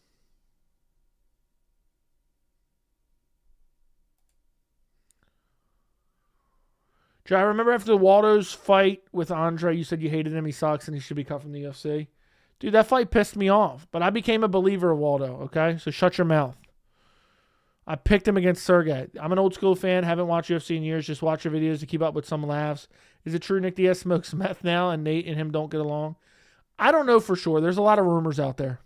Jay, I remember after the Waldo's fight with Andre, you said you hated him, he sucks, and he should be cut from the UFC. Dude, that fight pissed me off, but I became a believer of Waldo, okay? So shut your mouth. I picked him against Sergey. I'm an old school fan, haven't watched UFC in years, just watch your videos to keep up with some laughs. Is it true Nick Diaz smokes meth now and Nate and him don't get along? I don't know for sure. There's a lot of rumors out there.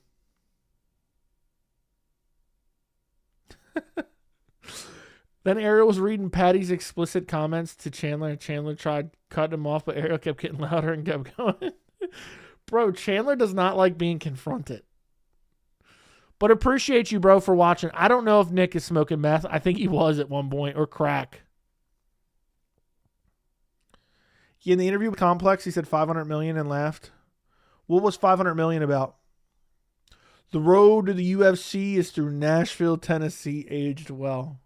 Then Ariel was reading Paddy's explicit comments to Chandler, and Chandler tried cutting him off, but Ariel kept getting louder and kept going. Bro, Chandler does not like being confronted. But appreciate you, bro, for watching. I don't know if Nick is smoking meth. I think he was at one point, or crack. In the interview with Complex, he said 500 million and laughed. What was 500 million about? The road to the UFC is through Nashville, Tennessee, aged well.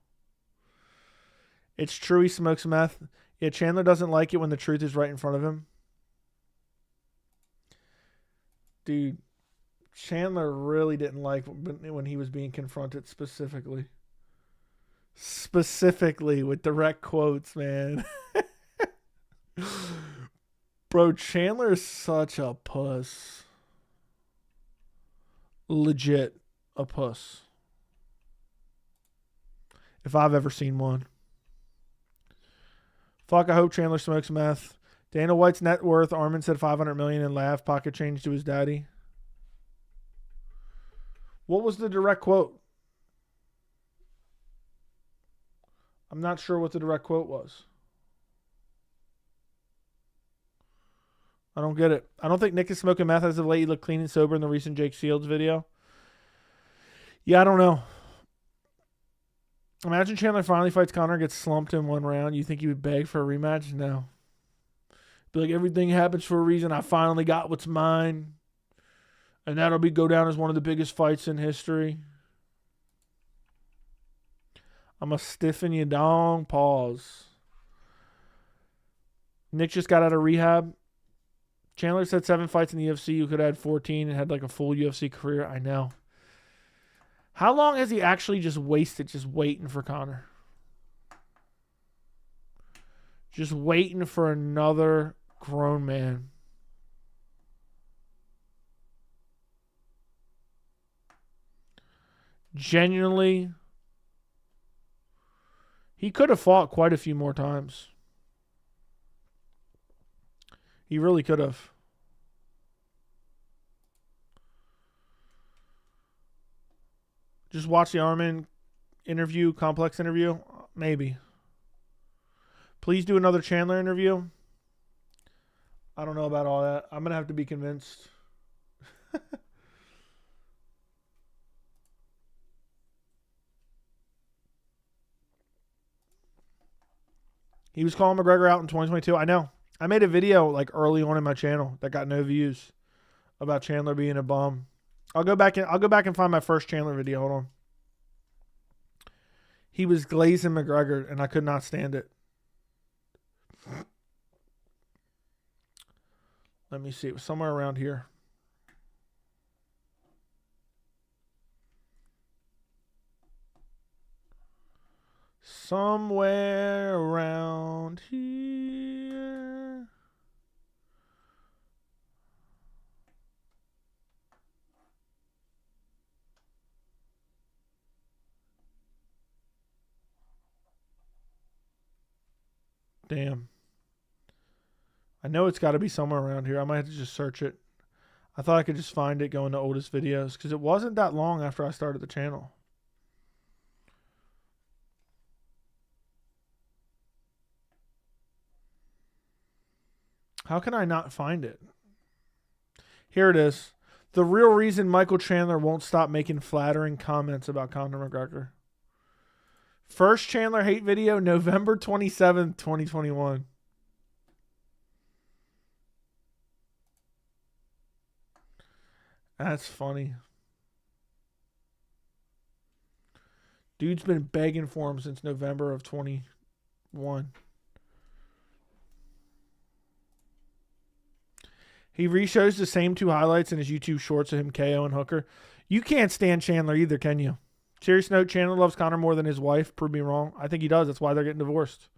It's true he smokes meth. Yeah, Chandler doesn't like it when the truth is right in front of him. Dude, Chandler really didn't like when he was being confronted specifically. Specifically with direct quotes, man. Bro, Chandler is such a puss. Legit a puss. If I've ever seen one. Fuck, I hope Chandler smokes meth. Dana White's net worth, Armin said 500 million and laughed. Pocket change to his daddy. What was the direct quote? I'm not sure what the direct quote was. I don't get it. I don't think Nick is smoking meth as of late. He looked clean and sober in the recent Jake Shields video. Yeah, I don't know. Imagine Chandler finally fights Conor and gets slumped in one round. You think he would beg for a rematch? No. Be like, everything happens for a reason. I finally got what's mine. And that'll go down as one of the biggest fights in history. I'm going to stiffen you down. Pause. Nick just got out of rehab. Chandler said 7 fights in the UFC. You could have had 14 and had like a full UFC career. I know. How long has he actually just wasted just waiting for Conor? Just waiting for another grown man. Genuinely, he could have fought quite a few more times. He really could have. Just watch the Armin interview, Complex interview. Maybe. Please do another Chandler interview. I don't know about all that. I'm going to have to be convinced. He was calling McGregor out in 2022. I know. I made a video like early on in my channel that got no views about Chandler being a bum. I'll go back and find my first Chandler video. Hold on. He was glazing McGregor, and I could not stand it. Let me see. It was somewhere around here. Somewhere around here. Damn. I know it's got to be somewhere around here. I might have to just search it. I thought I could just find it going to oldest videos because it wasn't that long after I started the channel. How can I not find it? Here it is. The real reason Michael Chandler won't stop making flattering comments about Conor McGregor. First Chandler hate video, November 27th, 2021. That's funny. Dude's been begging for him since November of 21. He re-shows the same two highlights in his YouTube shorts of him KO and Hooker. You can't stand Chandler either, can you? Serious note, Chandler loves Conor more than his wife. Prove me wrong. I think he does. That's why they're getting divorced.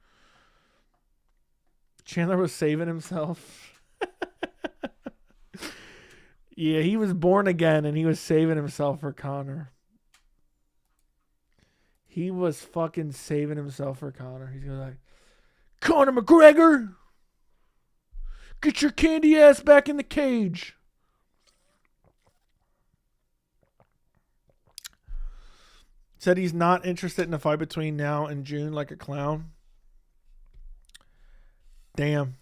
Chandler was saving himself. Yeah, he was born again and he was saving himself for Conor. He was fucking saving himself for Conor. He's going to like, Conor McGregor, get your candy ass back in the cage. Said he's not interested in a fight between now and June like a clown. Damn.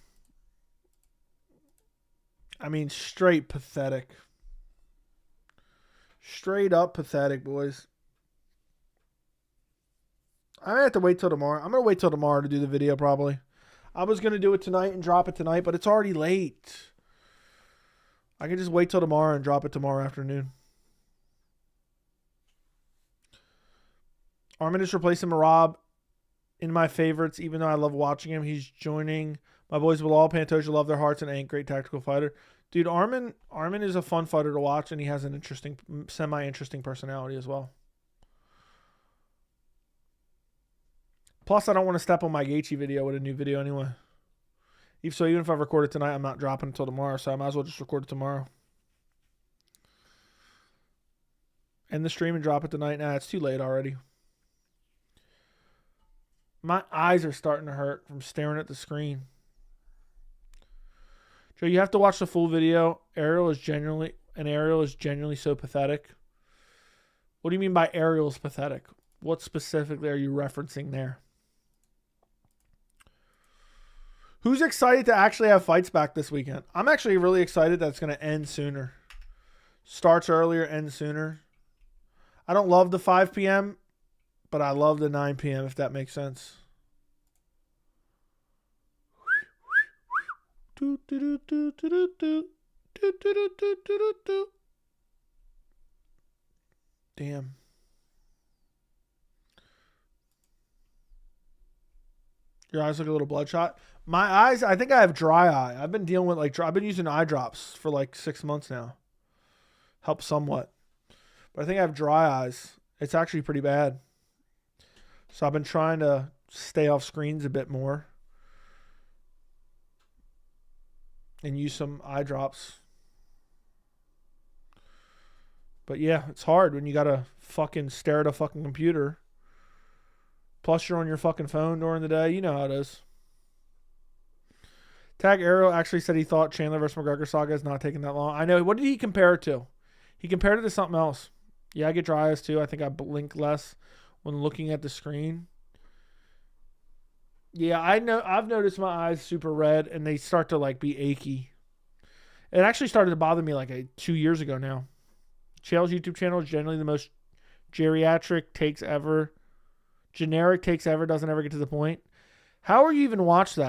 I mean, straight pathetic. Straight up pathetic, boys. I'm going to have to wait till tomorrow. I'm going to wait till tomorrow to do the video probably. I was going to do it tonight and drop it tonight, but it's already late. I can just wait till tomorrow and drop it tomorrow afternoon. Armin is replacing Marab in my favorites, even though I love watching him. He's joining my boys Bilal, Pantoja, love their hearts, and ain't great tactical fighter. Dude, Armin is a fun fighter to watch, and he has an interesting, semi-interesting personality as well. Plus, I don't want to step on my Gaethje video with a new video anyway. Even if I record it tonight, I'm not dropping until tomorrow, so I might as well just record it tomorrow. End the stream and drop it tonight. Nah, it's too late already. My eyes are starting to hurt from staring at the screen. Joe, you have to watch the full video. Ariel is genuinely so pathetic. What do you mean by Ariel's pathetic? What specifically are you referencing there? Who's excited to actually have fights back this weekend? I'm actually really excited that it's going to end sooner. Starts earlier, ends sooner. I don't love the 5 p.m., but I love the 9 p.m., if that makes sense. Damn. Your eyes look a little bloodshot. My eyes, I think I have dry eye. I've been dealing with I've been using eye drops for 6 months now. Helps somewhat. But I think I have dry eyes. It's actually pretty bad. So I've been trying to stay off screens a bit more. And use some eye drops. But yeah, it's hard when you gotta fucking stare at a fucking computer. Plus you're on your fucking phone during the day. You know how it is. Tag Arrow actually said he thought Chandler vs. McGregor saga is not taking that long. I know. What did he compare it to? He compared it to something else. Yeah, I get dry eyes too. I think I blink less when looking at the screen. Yeah, I know. I've noticed my eyes super red and they start to be achy. It actually started to bother me 2 years ago now. Chael's YouTube channel is generally the most geriatric takes ever. Generic takes ever, doesn't ever get to the point. How are you even watching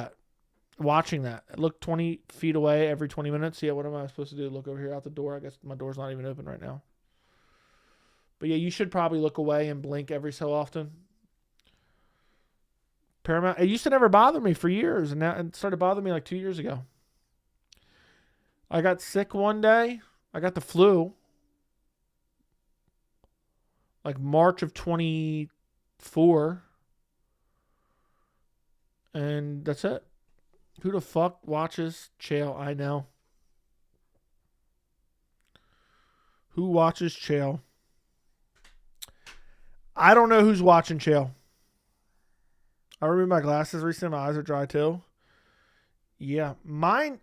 that? Look 20 feet away every 20 minutes. Yeah, what am I supposed to do? Look over here out the door. I guess my door's not even open right now. But yeah, you should probably look away and blink every so often. Paramount, it used to never bother me for years, and now it started bothering me 2 years ago. I got sick one day. I got the flu. March of 24. And that's it. Who the fuck watches Chael? I know. Who watches Chael? I don't know who's watching Chael. I removed my glasses recently. My eyes are dry too. Yeah, mine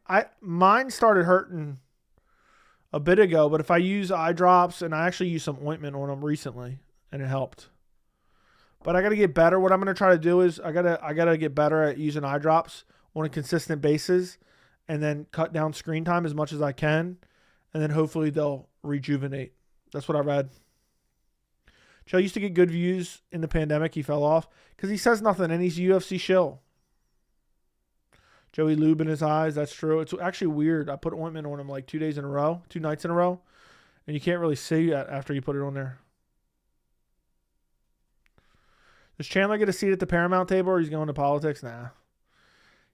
started hurting a bit ago, but if I use eye drops, and I actually used some ointment on them recently, and it helped. But I got to get better. What I'm going to try to do is I gotta get better at using eye drops on a consistent basis, and then cut down screen time as much as I can, and then hopefully they'll rejuvenate. That's what I read. Chael used to get good views in the pandemic. He fell off because he says nothing, and he's a UFC shill. Joey lube in his eyes. That's true. It's actually weird. I put ointment on him like 2 nights in a row, and you can't really see that after you put it on there. Does Chandler get a seat at the Paramount table, or he's going to politics? Nah.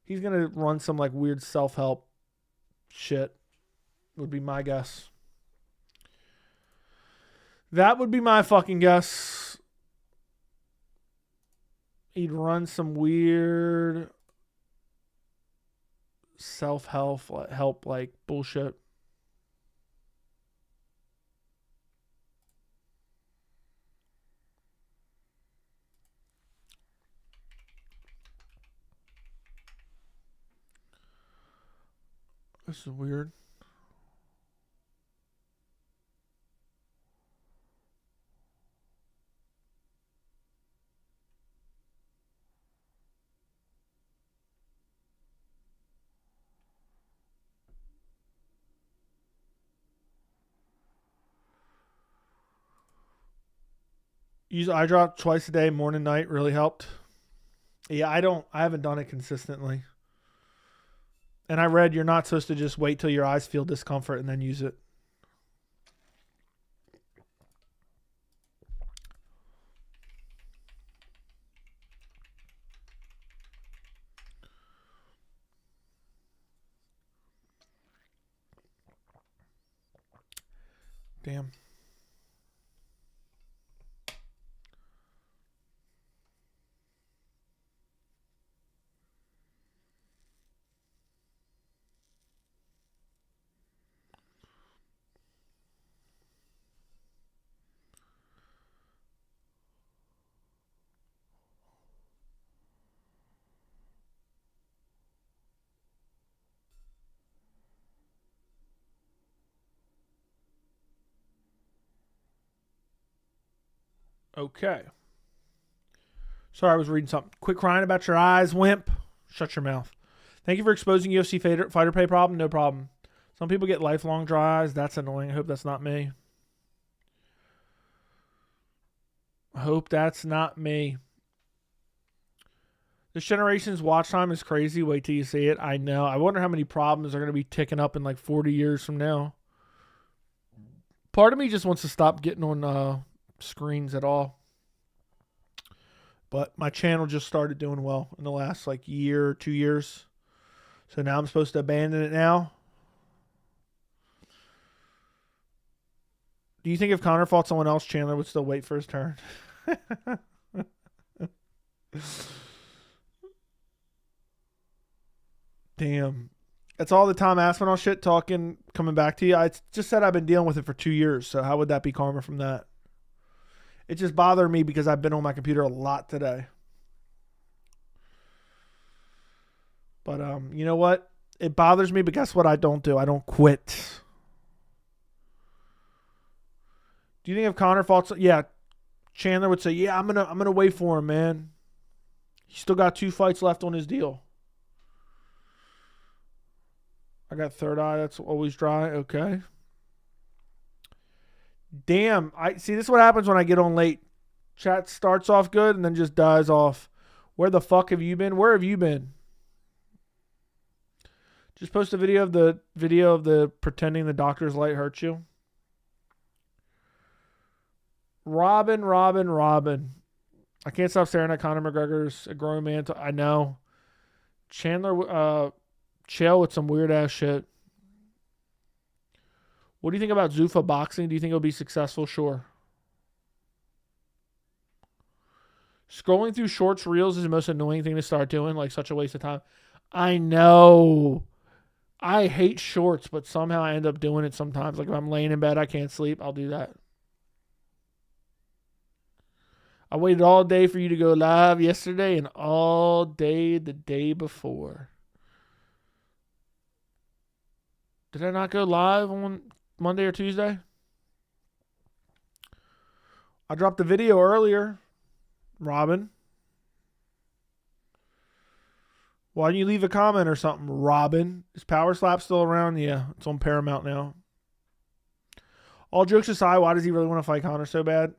He's going to run some like weird self-help shit, would be my guess. That would be my fucking guess. He'd run some weird self-help like bullshit. This is weird. Use eye drop twice a day, morning, night, really helped. Yeah, I haven't done it consistently. And I read you're not supposed to just wait till your eyes feel discomfort and then use it. Damn. Okay. Sorry, I was reading something. Quit crying about your eyes, wimp. Shut your mouth. Thank you for exposing UFC fighter pay problem. No problem. Some people get lifelong dry eyes. That's annoying. I hope that's not me. This generation's watch time is crazy. Wait till you see it. I know. I wonder how many problems are going to be ticking up in like 40 years from now. Part of me just wants to stop getting on screens at all. But my channel just started doing well in the last like year or 2 years. So now I'm supposed to abandon it now. Do you think if Conor fought someone else, Chandler would still wait for his turn? Damn. That's all the Tom Aspinall shit talking, coming back to you. I just said I've been dealing with it for 2 years. So how would that be karma from that? It just bothered me because I've been on my computer a lot today. But you know what? It bothers me, but guess what I don't do? I don't quit. Do you think if Conor fought, yeah, Chandler would say, yeah, I'm gonna wait for him, man. He's still got 2 fights left on his deal. I got third eye. That's always dry. Okay. Damn. I see. This is what happens when I get on late. Chat starts off good and then just dies off. Where the fuck have you been? Where have you been? Just post a video of the pretending the doctor's light hurts you. Robin. I can't stop staring at Conor McGregor's a grown man. I know. Chandler, Chael with some weird ass shit. What do you think about Zuffa boxing? Do you think it'll be successful? Sure. Scrolling through shorts reels is the most annoying thing to start doing. Like, such a waste of time. I know. I hate shorts, but somehow I end up doing it sometimes. Like, if I'm laying in bed, I can't sleep, I'll do that. I waited all day for you to go live yesterday and all day the day before. Did I not go live on Monday or Tuesday? I dropped the video earlier, Robin. Why don't you leave a comment or something, Robin? Is Power Slap still around? Yeah, it's on Paramount now. All jokes aside, why does he really want to fight Conor so bad?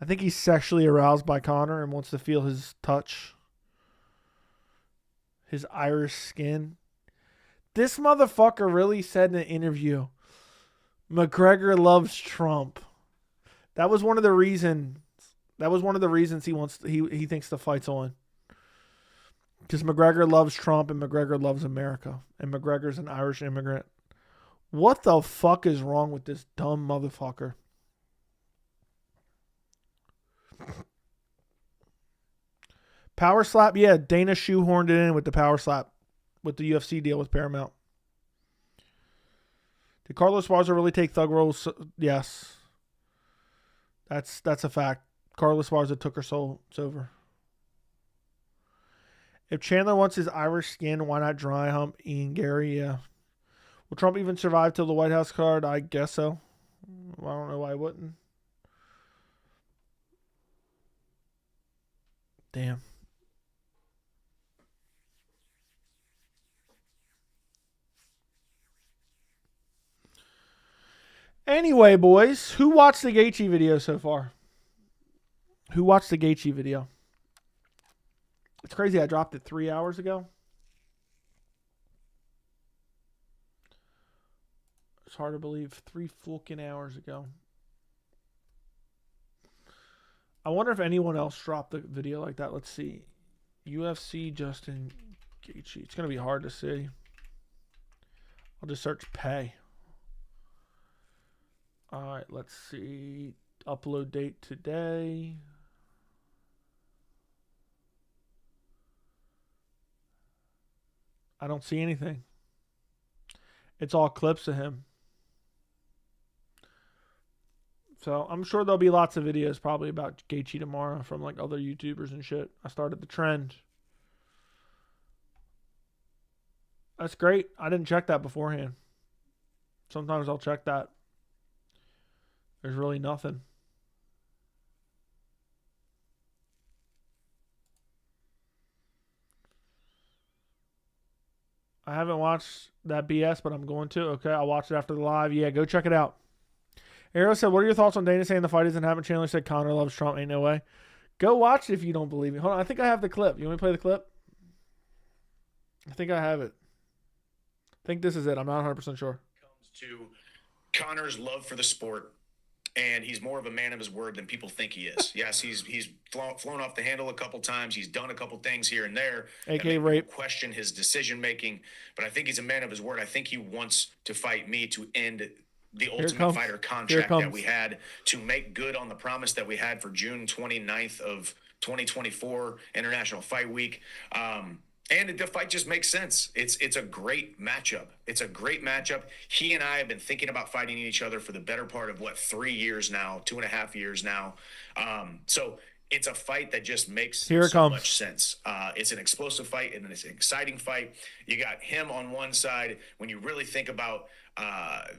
I think he's sexually aroused by Conor and wants to feel his touch. His Irish skin. This motherfucker really said in an interview, McGregor loves Trump. That was one of the reasons he thinks the fight's on. Because McGregor loves Trump and McGregor loves America. And McGregor's an Irish immigrant. What the fuck is wrong with this dumb motherfucker? Power Slap, yeah, Dana shoehorned it in with the Power Slap with the UFC deal with Paramount. Did Carlos Esparza really take thug roles? Yes. That's a fact. Carlos Esparza took her soul. It's over. If Chandler wants his Irish skin, why not dry hump Ian Gary? Yeah. Will Trump even survive till the White House card? I guess so. I don't know why he wouldn't. Damn. Anyway, boys, who watched the Gaethje video so far? Who watched the Gaethje video? It's crazy. I dropped it 3 hours ago. It's hard to believe. 3 fucking hours ago. I wonder if anyone else dropped the video like that. Let's see. UFC Justin Gaethje. It's going to be hard to see. I'll just search pay. All right, let's see. Upload date today. I don't see anything. It's all clips of him. So I'm sure there'll be lots of videos probably about Gaethje tomorrow from like other YouTubers and shit. I started the trend. That's great. I didn't check that beforehand. Sometimes I'll check that. There's really nothing. I haven't watched that BS, but I'm going to. Okay, I'll watch it after the live. Yeah, go check it out. Arrow said, what are your thoughts on Dana saying the fight isn't happening? Chandler said Conor loves Trump. Ain't no way. Go watch it if you don't believe me. Hold on, I think I have the clip. You want me to play the clip? I think I have it. I think this is it. I'm not 100% sure. Comes to Conor's love for the sport, and he's more of a man of his word than people think he is. Yes, he's flown off the handle a couple times. He's done a couple things here and there. AK rape. Question his decision making, but I think he's a man of his word. I think he wants to fight me to end the Ultimate Fighter contract that we had, to make good on the promise that we had for June 29th of 2024 International Fight Week. And the fight just makes sense. It's a great matchup. It's a great matchup. He and I have been thinking about fighting each other for the better part of 3 years now, 2.5 years now. So it's a fight that just makes much sense. It's an explosive fight and it's an exciting fight. You got him on one side. When you really think about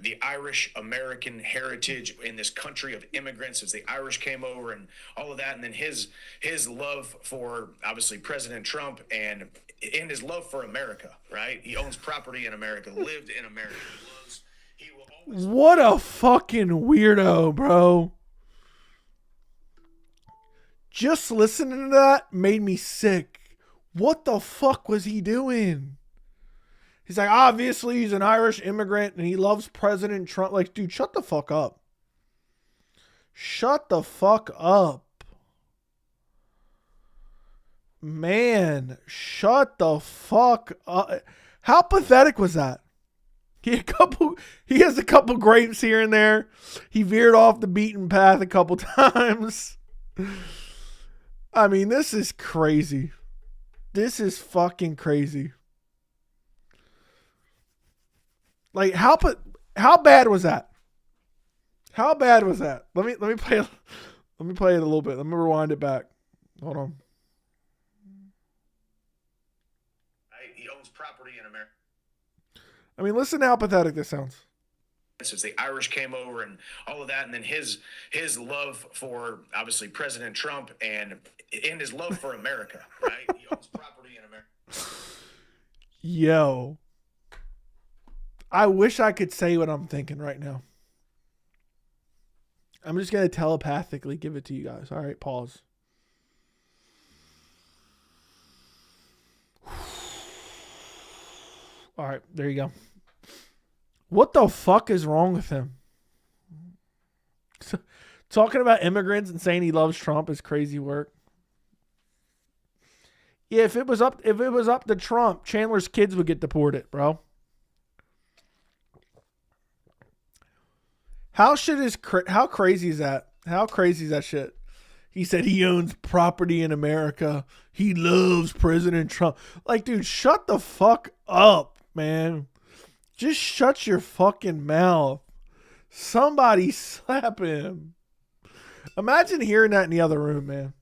the Irish American heritage in this country of immigrants, as the Irish came over and all of that, and then his love for obviously President Trump and his love for America, right? He owns property in America, lived in America. What a fucking weirdo, bro. Just listening to that made me sick. What the fuck was he doing? He's like, obviously he's an Irish immigrant and he loves President Trump. Like, dude, shut the fuck up. Shut the fuck up. Man, shut the fuck up. How pathetic was that? He has a couple grapes here and there. He veered off the beaten path a couple times. I mean, this is crazy. This is fucking crazy. Like, how bad was that? How bad was that? Let me play it. Let me play it a little bit. Let me rewind it back. Hold on. He owns property in America. I mean, listen to how pathetic this sounds. Since the Irish came over and all of that, and then his love for obviously President Trump and his love for America, right? He owns property in America. Yo, I wish I could say what I'm thinking right now. I'm just gonna telepathically give it to you guys. All right, pause. All right, there you go. What the fuck is wrong with him? Talking about immigrants and saying he loves Trump is crazy work. Yeah, if it was up to Trump, Chandler's kids would get deported, bro. How crazy is that? How crazy is that shit? He said he owns property in America. He loves President Trump. Like, dude, shut the fuck up, man. Just shut your fucking mouth. Somebody slap him. Imagine hearing that in the other room, man.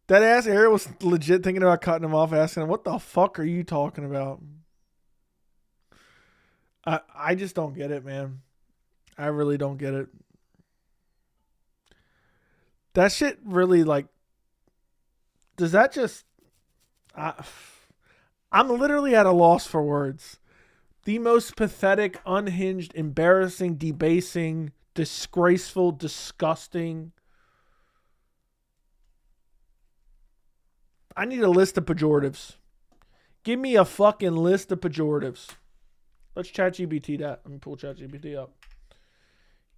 That ass Ariel was legit thinking about cutting him off, asking him, what the fuck are you talking about? I just don't get it, man. I really don't get it. That shit really, like, does that just... I'm literally at a loss for words. The most pathetic, unhinged, embarrassing, debasing, disgraceful, disgusting. I need a list of pejoratives. Give me a fucking list of pejoratives. Let's ChatGPT that. Let me pull ChatGPT up.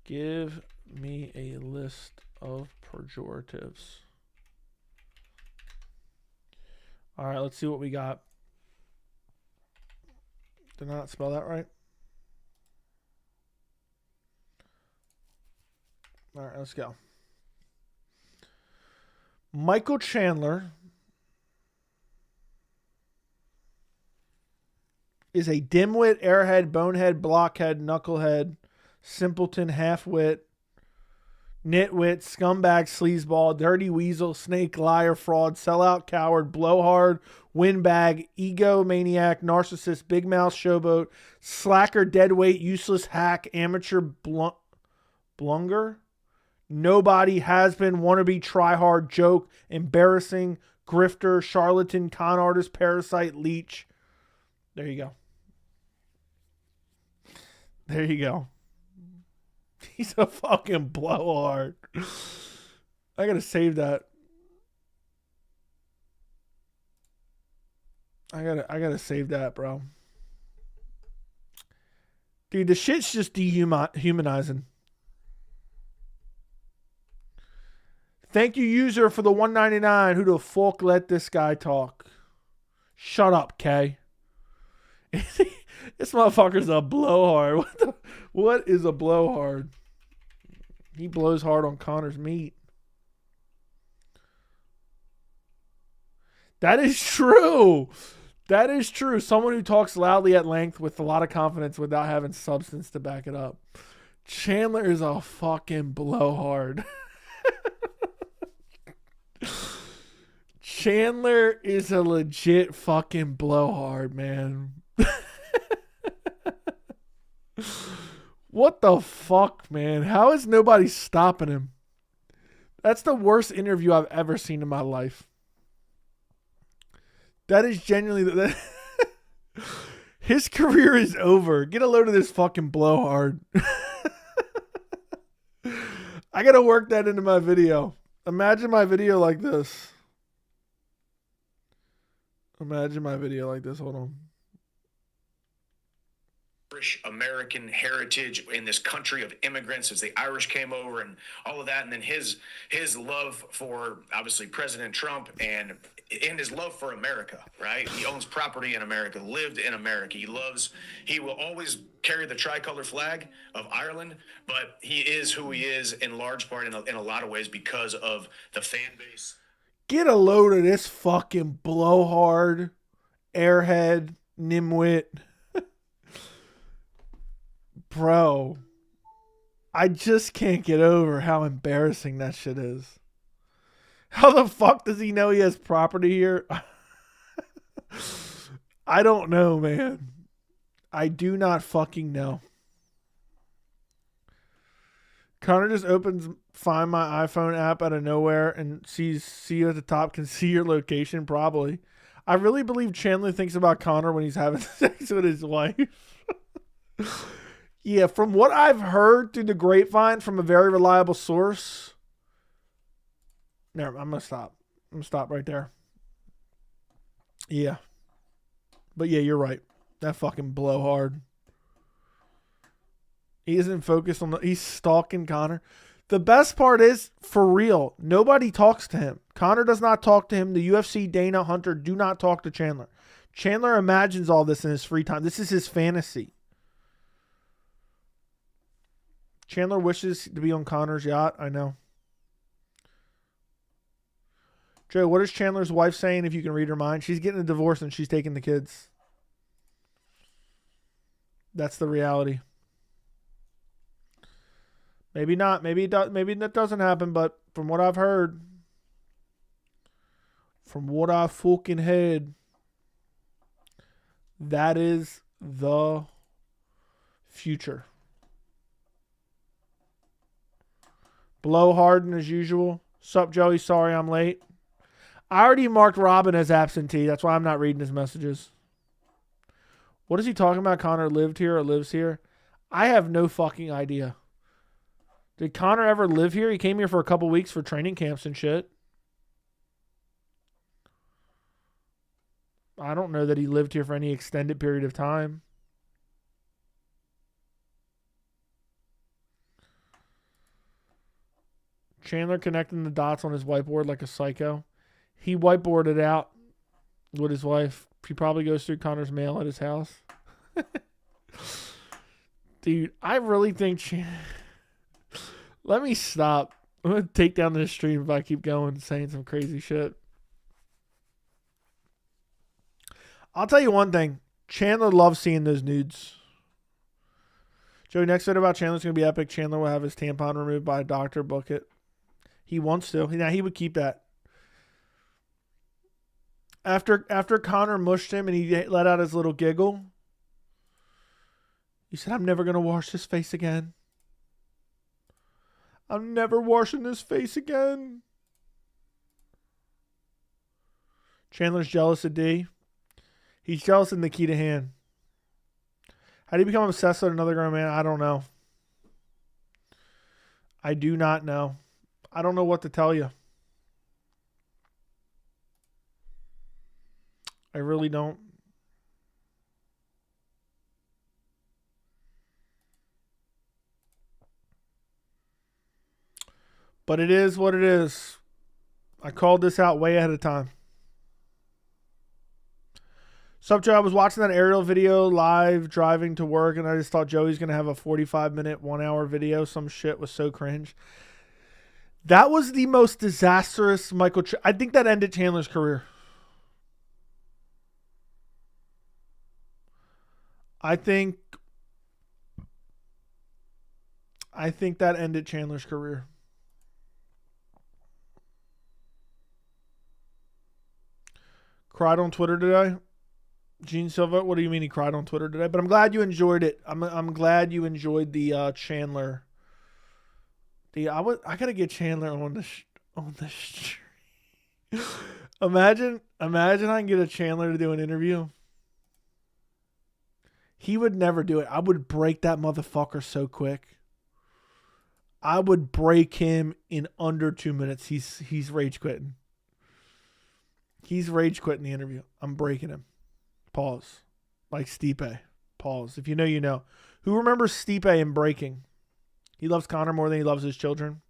Give me a list of pejoratives. All right, let's see what we got. Did I not spell that right? All right, let's go. Michael Chandler is a dimwit, airhead, bonehead, blockhead, knucklehead, simpleton, halfwit, nitwit, scumbag, sleazeball, dirty weasel, snake, liar, fraud, sellout, coward, blowhard, windbag, egomaniac, narcissist, big mouth, showboat, slacker, deadweight, useless hack, amateur, blunger, nobody, has been, wannabe, tryhard, joke, embarrassing, grifter, charlatan, con artist, parasite, leech. There you go. There you go. He's a fucking blowhard. I gotta save that. I gotta save that, bro. Dude, the shit's just dehumanizing. Thank you, user, for the $1.99. Who the fuck let this guy talk? Shut up, Kay. This motherfucker's a blowhard. What is a blowhard? He blows hard on Connor's meat. That is true. That is true. Someone who talks loudly at length with a lot of confidence without having substance to back it up. Chandler is a fucking blowhard. Chandler is a legit fucking blowhard, man. What the fuck, man? How is nobody stopping him? That's the worst interview I've ever seen in my life. That is genuinely... His career is over. Get a load of this fucking blowhard. I gotta work that into my video. Imagine my video like this. Imagine my video like this. Hold on. American heritage in this country of immigrants as the Irish came over and all of that, and then his love for obviously President Trump and and his love for America, right? He owns property in America, lived in America. He will always carry the tricolor flag of Ireland, but he is who he is in large part in a lot of ways because of the fan base. Get a load of this fucking blowhard, airhead, nimwit. Bro, I just can't get over how embarrassing that shit is. How the fuck does he know he has property here? I don't know, man. I do not fucking know. Connor just opens Find My iPhone app out of nowhere and see you at the top, can see your location, probably. I really believe Chandler thinks about Connor when he's having sex with his wife. Yeah, from what I've heard through the grapevine from a very reliable source. No, I'm going to stop. I'm going to stop right there. Yeah. But yeah, you're right. That fucking blowhard. He isn't focused on he's stalking Connor. The best part is, for real, nobody talks to him. Connor does not talk to him. The UFC, Dana, Hunter do not talk to Chandler. Chandler imagines all this in his free time. This is his fantasy. Chandler wishes to be on Connor's yacht. I know. Joe, what is Chandler's wife saying, if you can read her mind? She's getting a divorce and she's taking the kids. That's the reality. Maybe not. Maybe that doesn't happen, but from what I've heard, from what I fucking heard, that is the future. Blow Harden as usual. Sup, Joey? Sorry I'm late. I already marked Robin as absentee. That's why I'm not reading his messages. What is he talking about? Connor lived here or lives here? I have no fucking idea. Did Connor ever live here? He came here for a couple weeks for training camps and shit. I don't know that he lived here for any extended period of time. Chandler connecting the dots on his whiteboard like a psycho. He whiteboarded out with his wife. He probably goes through Connor's mail at his house. Dude, I really think... Let me stop. I'm going to take down this stream if I keep going saying some crazy shit. I'll tell you one thing. Chandler loves seeing those nudes. Joey, next video about Chandler's going to be epic. Chandler will have his tampon removed by a doctor. Book it. He wants to. Now, he would keep that. After Connor mushed him and he let out his little giggle, he said, I'm never going to wash his face again. I'm never washing his face again. Chandler's jealous of D. He's jealous of Nikita Han. How do you become obsessed with another grown man? I don't know. I do not know. I don't know what to tell you. I really don't. But it is what it is. I called this out way ahead of time. Sup, Joe? I was watching that aerial video live driving to work, and I just thought Joey's going to have a 45-minute, 1-hour video. Some shit was so cringe. That was the most disastrous I think that ended Chandler's career. I think that ended Chandler's career. Cried on Twitter today. Gene Silva, what do you mean he cried on Twitter today? But I'm glad you enjoyed it. I'm glad you enjoyed the Chandler. I gotta get Chandler on the stream. Imagine I can get a Chandler to do an interview. He would never do it. I would break that motherfucker so quick. I would break him in under 2 minutes. He's rage quitting. He's rage quitting the interview. I'm breaking him. Pause. Like Stipe. Pause. If you know, you know. Who remembers Stipe and breaking? He loves Connor more than he loves his children.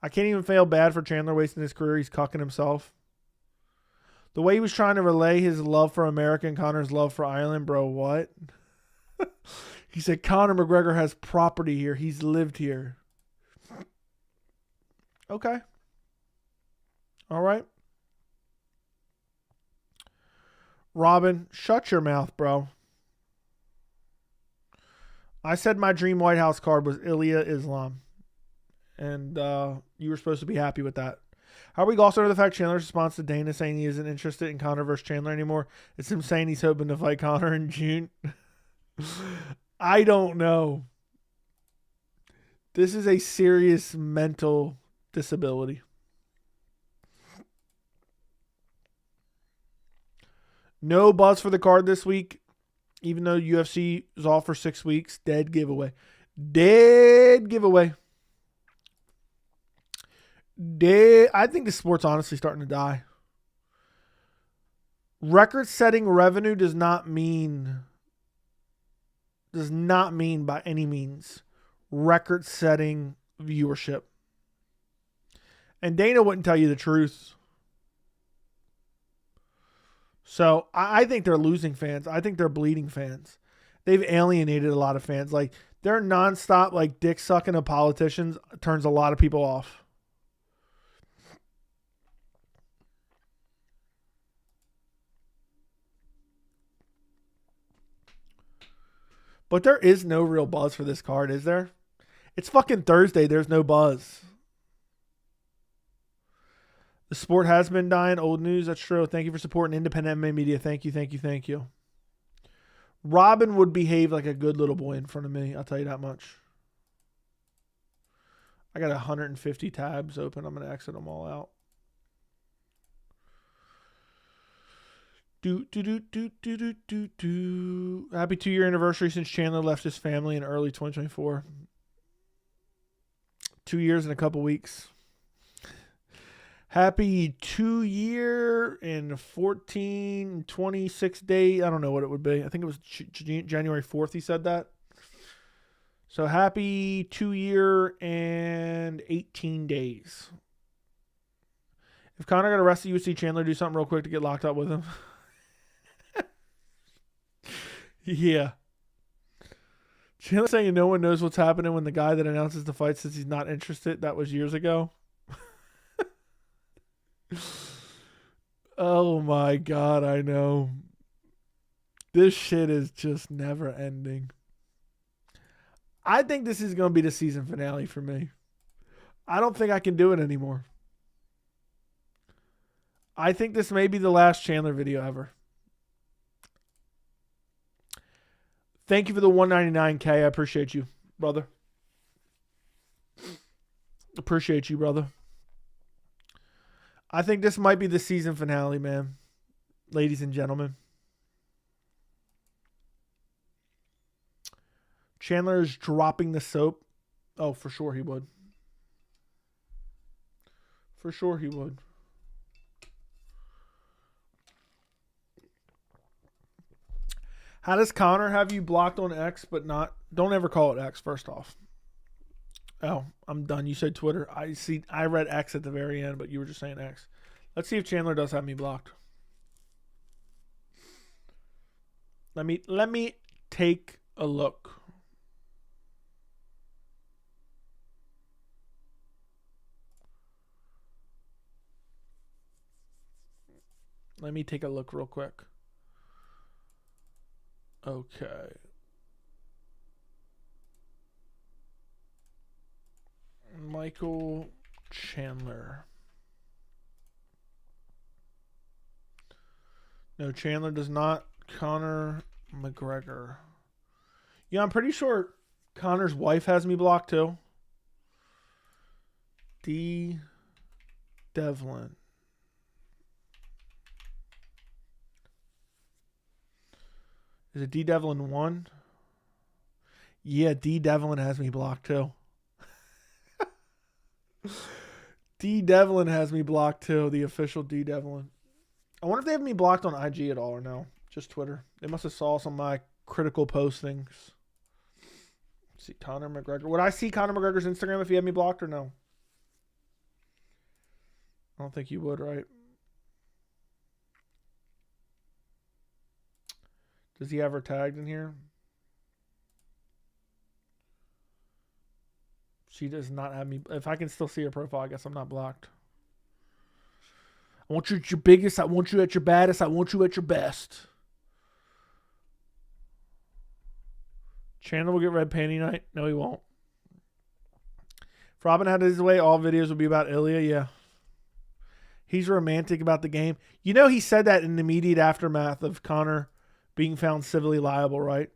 I can't even feel bad for Chandler wasting his career. He's cucking himself. The way he was trying to relay his love for America and Conor's love for Ireland, bro, what? He said Conor McGregor has property here. He's lived here. Okay. All right. Robin, shut your mouth, bro. I said my dream White House card was Ilya Islam. And you were supposed to be happy with that. How are we glossed over the fact Chandler's response to Dana saying he isn't interested in Conor versus Chandler anymore? It's him saying he's hoping to fight Conor in June. I don't know. This is a serious mental disability. No buzz for the card this week, even though UFC is off for 6 weeks. Dead giveaway. Dead giveaway. I think the sport's honestly starting to die. Record-setting revenue does not mean by any means record-setting viewership. And Dana wouldn't tell you the truth. So I think they're losing fans. I think they're bleeding fans. They've alienated a lot of fans. Like, their nonstop, like, dick sucking of politicians turns a lot of people off. But there is no real buzz for this card, is there? It's fucking Thursday. There's no buzz. The sport has been dying. Old news. That's true. Thank you for supporting independent MMA media. Thank you, thank you, thank you. Robin would behave like a good little boy in front of me. I'll tell you that much. I got 150 tabs open. I'm going to exit them all out. Happy 2-year anniversary since Chandler left his family in early 2024. 2 years and a couple weeks. Happy 2-year and 26 days. I don't know what it would be. I think it was January 4th he said that. So happy 2-year and 18 days. If Conor got arrested, you would see Chandler do something real quick to get locked up with him. Yeah. Chandler saying no one knows what's happening when the guy that announces the fight says he's not interested. That was years ago. Oh my God, I know. This shit is just never ending. I think this is going to be the season finale for me. I don't think I can do it anymore. I think this may be the last Chandler video ever. Thank you for the 199K. I appreciate you, brother. Appreciate you, brother. I think this might be the season finale, man. Ladies and gentlemen. Chandler is dropping the soap. Oh, for sure he would. For sure he would. How does Conor have you blocked on X but not... Don't ever call it X, first off. Oh, I'm done. You said Twitter. I read X at the very end, but you were just saying X. Let's see if Chandler does have me blocked. Let me take a look. Let me take a look real quick. Okay. Michael Chandler. No, Chandler does not. Conor McGregor. Yeah, I'm pretty sure Conor's wife has me blocked too. D. Devlin. Is it D. Devlin 1? Yeah, D. Devlin has me blocked too. D. Devlin has me blocked too. The official D. Devlin. I wonder if they have me blocked on IG at all or no. Just Twitter. They must have saw some of my critical postings. Let's see, Conor McGregor. Would I see Conor McGregor's Instagram if he had me blocked or no? I don't think you would, right? Does he have her tagged in here? She does not have me. If I can still see her profile, I guess I'm not blocked. I want you at your biggest. I want you at your baddest. I want you at your best. Chandler will get red panty night. No, he won't. If Robin had his way, all videos would be about Ilya. Yeah. He's romantic about the game. You know, he said that in the immediate aftermath of Conor being found civilly liable, right?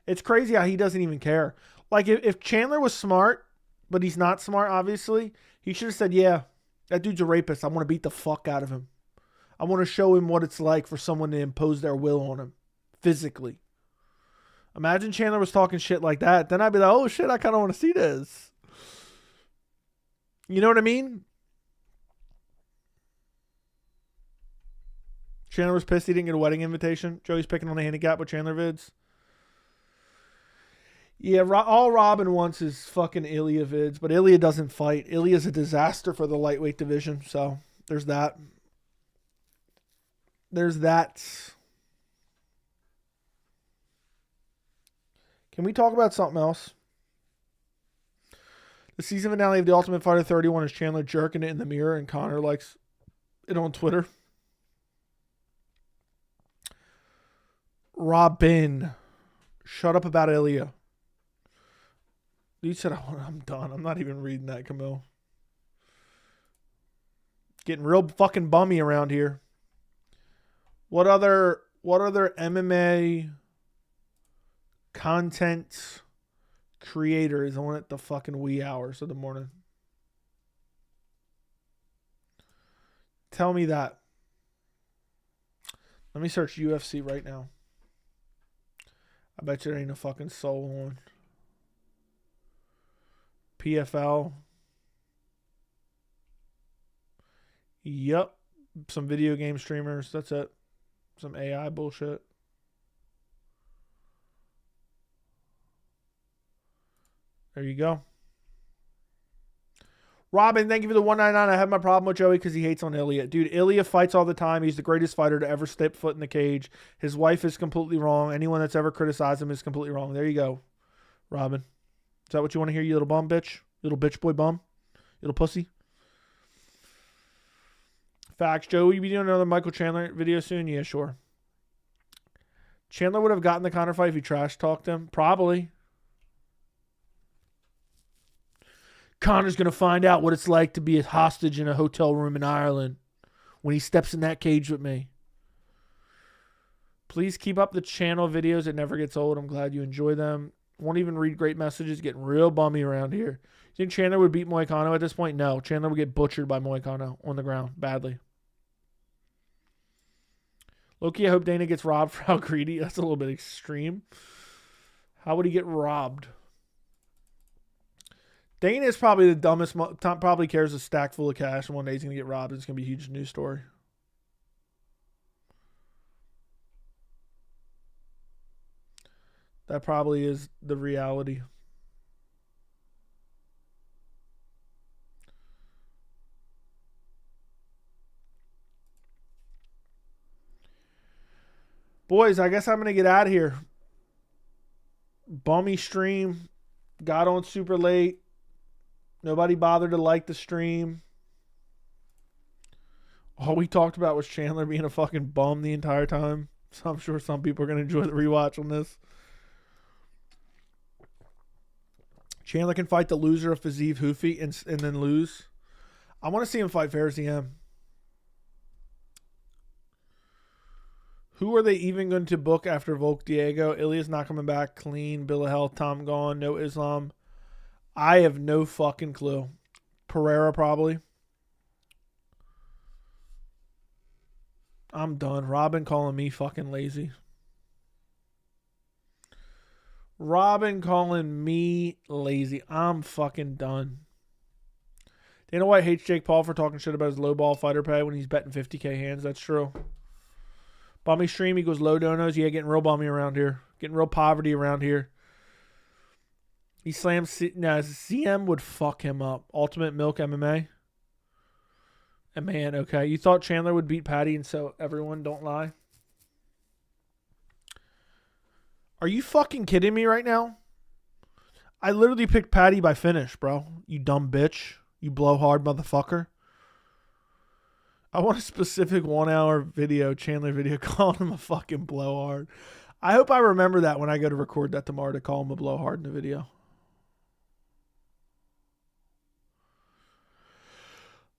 It's crazy how he doesn't even care. Like, if Chandler was smart, but he's not smart, obviously, he should have said, yeah, that dude's a rapist. I want to beat the fuck out of him. I want to show him what it's like for someone to impose their will on him physically. Imagine Chandler was talking shit like that. Then I'd be like, oh, shit, I kind of want to see this. You know what I mean? Chandler was pissed he didn't get a wedding invitation. Joey's picking on the handicap with Chandler vids. Yeah, all Robin wants is fucking Ilya vids, but Ilya doesn't fight. Ilya's a disaster for the lightweight division, so there's that. There's that. Can we talk about something else? The season finale of The Ultimate Fighter 31 is Chandler jerking it in the mirror, and Conor likes it on Twitter. Robin, shut up about Ilya. You said, I'm done. I'm not even reading that, Camille. Getting real fucking bummy around here. What other MMA content creators on at the fucking wee hours of the morning? Tell me that. Let me search UFC right now. I bet you there ain't a fucking soul on. PFL. Yep. Some video game streamers. That's it. Some AI bullshit. There you go. Robin, thank you for the 199. I have my problem with Joey because he hates on Ilya. Dude, Ilya fights all the time. He's the greatest fighter to ever step foot in the cage. His wife is completely wrong. Anyone that's ever criticized him is completely wrong. There you go, Robin. Is that what you want to hear, you little bum bitch? Little bitch boy bum? Little pussy? Facts. Joe, will you be doing another Michael Chandler video soon? Yeah, sure. Chandler would have gotten the Conor fight if he trash talked him. Probably. Conor's going to find out what it's like to be a hostage in a hotel room in Ireland when he steps in that cage with me. Please keep up the channel videos. It never gets old. I'm glad you enjoy them. Won't even read great messages. Getting real bummy around here. You think Chandler would beat Moicano at this point? No. Chandler would get butchered by Moicano on the ground badly. Loki, I hope Dana gets robbed for how greedy. That's a little bit extreme. How would he get robbed? Dana is probably the dumbest. Tom probably carries a stack full of cash, and one day he's going to get robbed. It's going to be a huge news story. That probably is the reality. Boys, I guess I'm going to get out of here. Bummy stream. Got on super late. Nobody bothered to like the stream. All we talked about was Chandler being a fucking bum the entire time. So I'm sure some people are going to enjoy the rewatch on this. Chandler can fight the loser of Fazeev Hoofy and then lose. I want to see him fight Faraziem. Who are they even going to book after Volk Diego? Ilya's not coming back clean. Bill of Health, Tom gone, no Islam. I have no fucking clue. Pereira probably. I'm done. Robin calling me fucking lazy. Robin calling me lazy. I'm fucking done. Dana White hates Jake Paul for talking shit about his low ball fighter pay when he's betting 50K hands. That's true. Bummy stream equals low donos. Yeah, getting real bummy around here. Getting real poverty around here. He slams... CM would fuck him up. Ultimate Milk MMA. Man, okay. You thought Chandler would beat Paddy, and so everyone don't lie? Are you fucking kidding me right now? I literally picked Paddy by finish, bro. You dumb bitch. You blowhard motherfucker. I want a specific 1 hour video, Chandler video, calling him a fucking blowhard. I hope I remember that when I go to record that tomorrow to call him a blowhard in the video.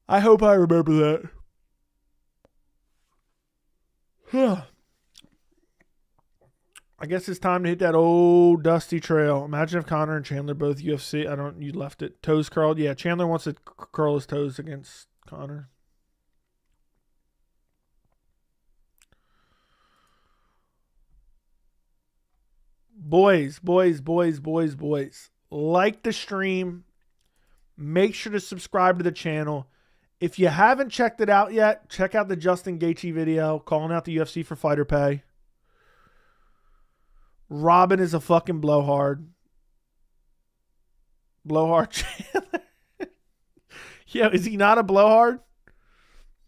I hope I remember that. I guess it's time to hit that old dusty trail. Imagine if Conor and Chandler both UFC. You left it. Toes curled. Yeah, Chandler wants to curl his toes against Conor. Boys. Like the stream. Make sure to subscribe to the channel. If you haven't checked it out yet, check out the Justin Gaethje video calling out the UFC for fighter pay. Robin is a fucking blowhard. Blowhard Chandler. Yeah, is he not a blowhard?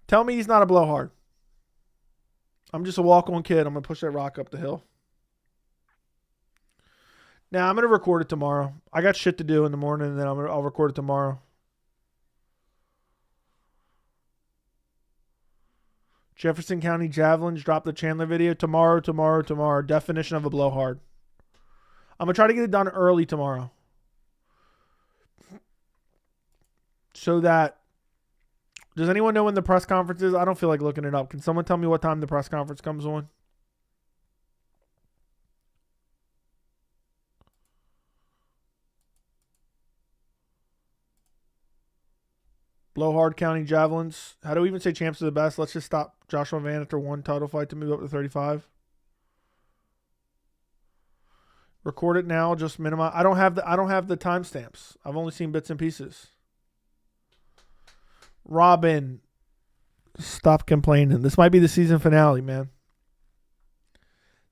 Tell me he's not a blowhard. I'm just a walk-on kid. I'm going to push that rock up the hill. Now, I'm going to record it tomorrow. I got shit to do in the morning, and then I'll record it tomorrow. Jefferson County Javelins drop the Chandler video tomorrow. Definition of a blowhard. I'm going to try to get it done early tomorrow. So that... Does anyone know when the press conference is? I don't feel like looking it up. Can someone tell me what time the press conference comes on? Blowhard County Javelins. How do we even say champs are the best? Let's just stop Joshua Van after one title fight to move up to 35. Record it now. Just minimize. I don't have the timestamps. I've only seen bits and pieces. Robin, stop complaining. This might be the season finale, man.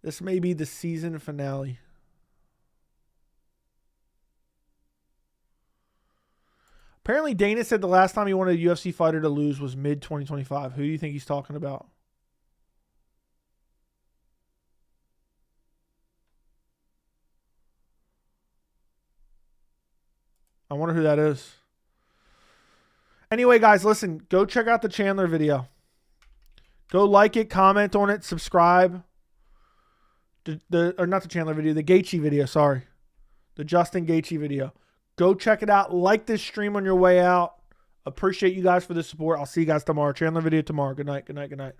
This may be the season finale. Apparently, Dana said the last time he wanted a UFC fighter to lose was mid-2025. Who do you think he's talking about? I wonder who that is. Anyway, guys, listen. Go check out the Chandler video. Go like it, comment on it, subscribe. Or not the Chandler video, the Gaethje video, sorry. The Justin Gaethje video. Go check it out. Like this stream on your way out. Appreciate you guys for the support. I'll see you guys tomorrow. Chandler video tomorrow. Good night.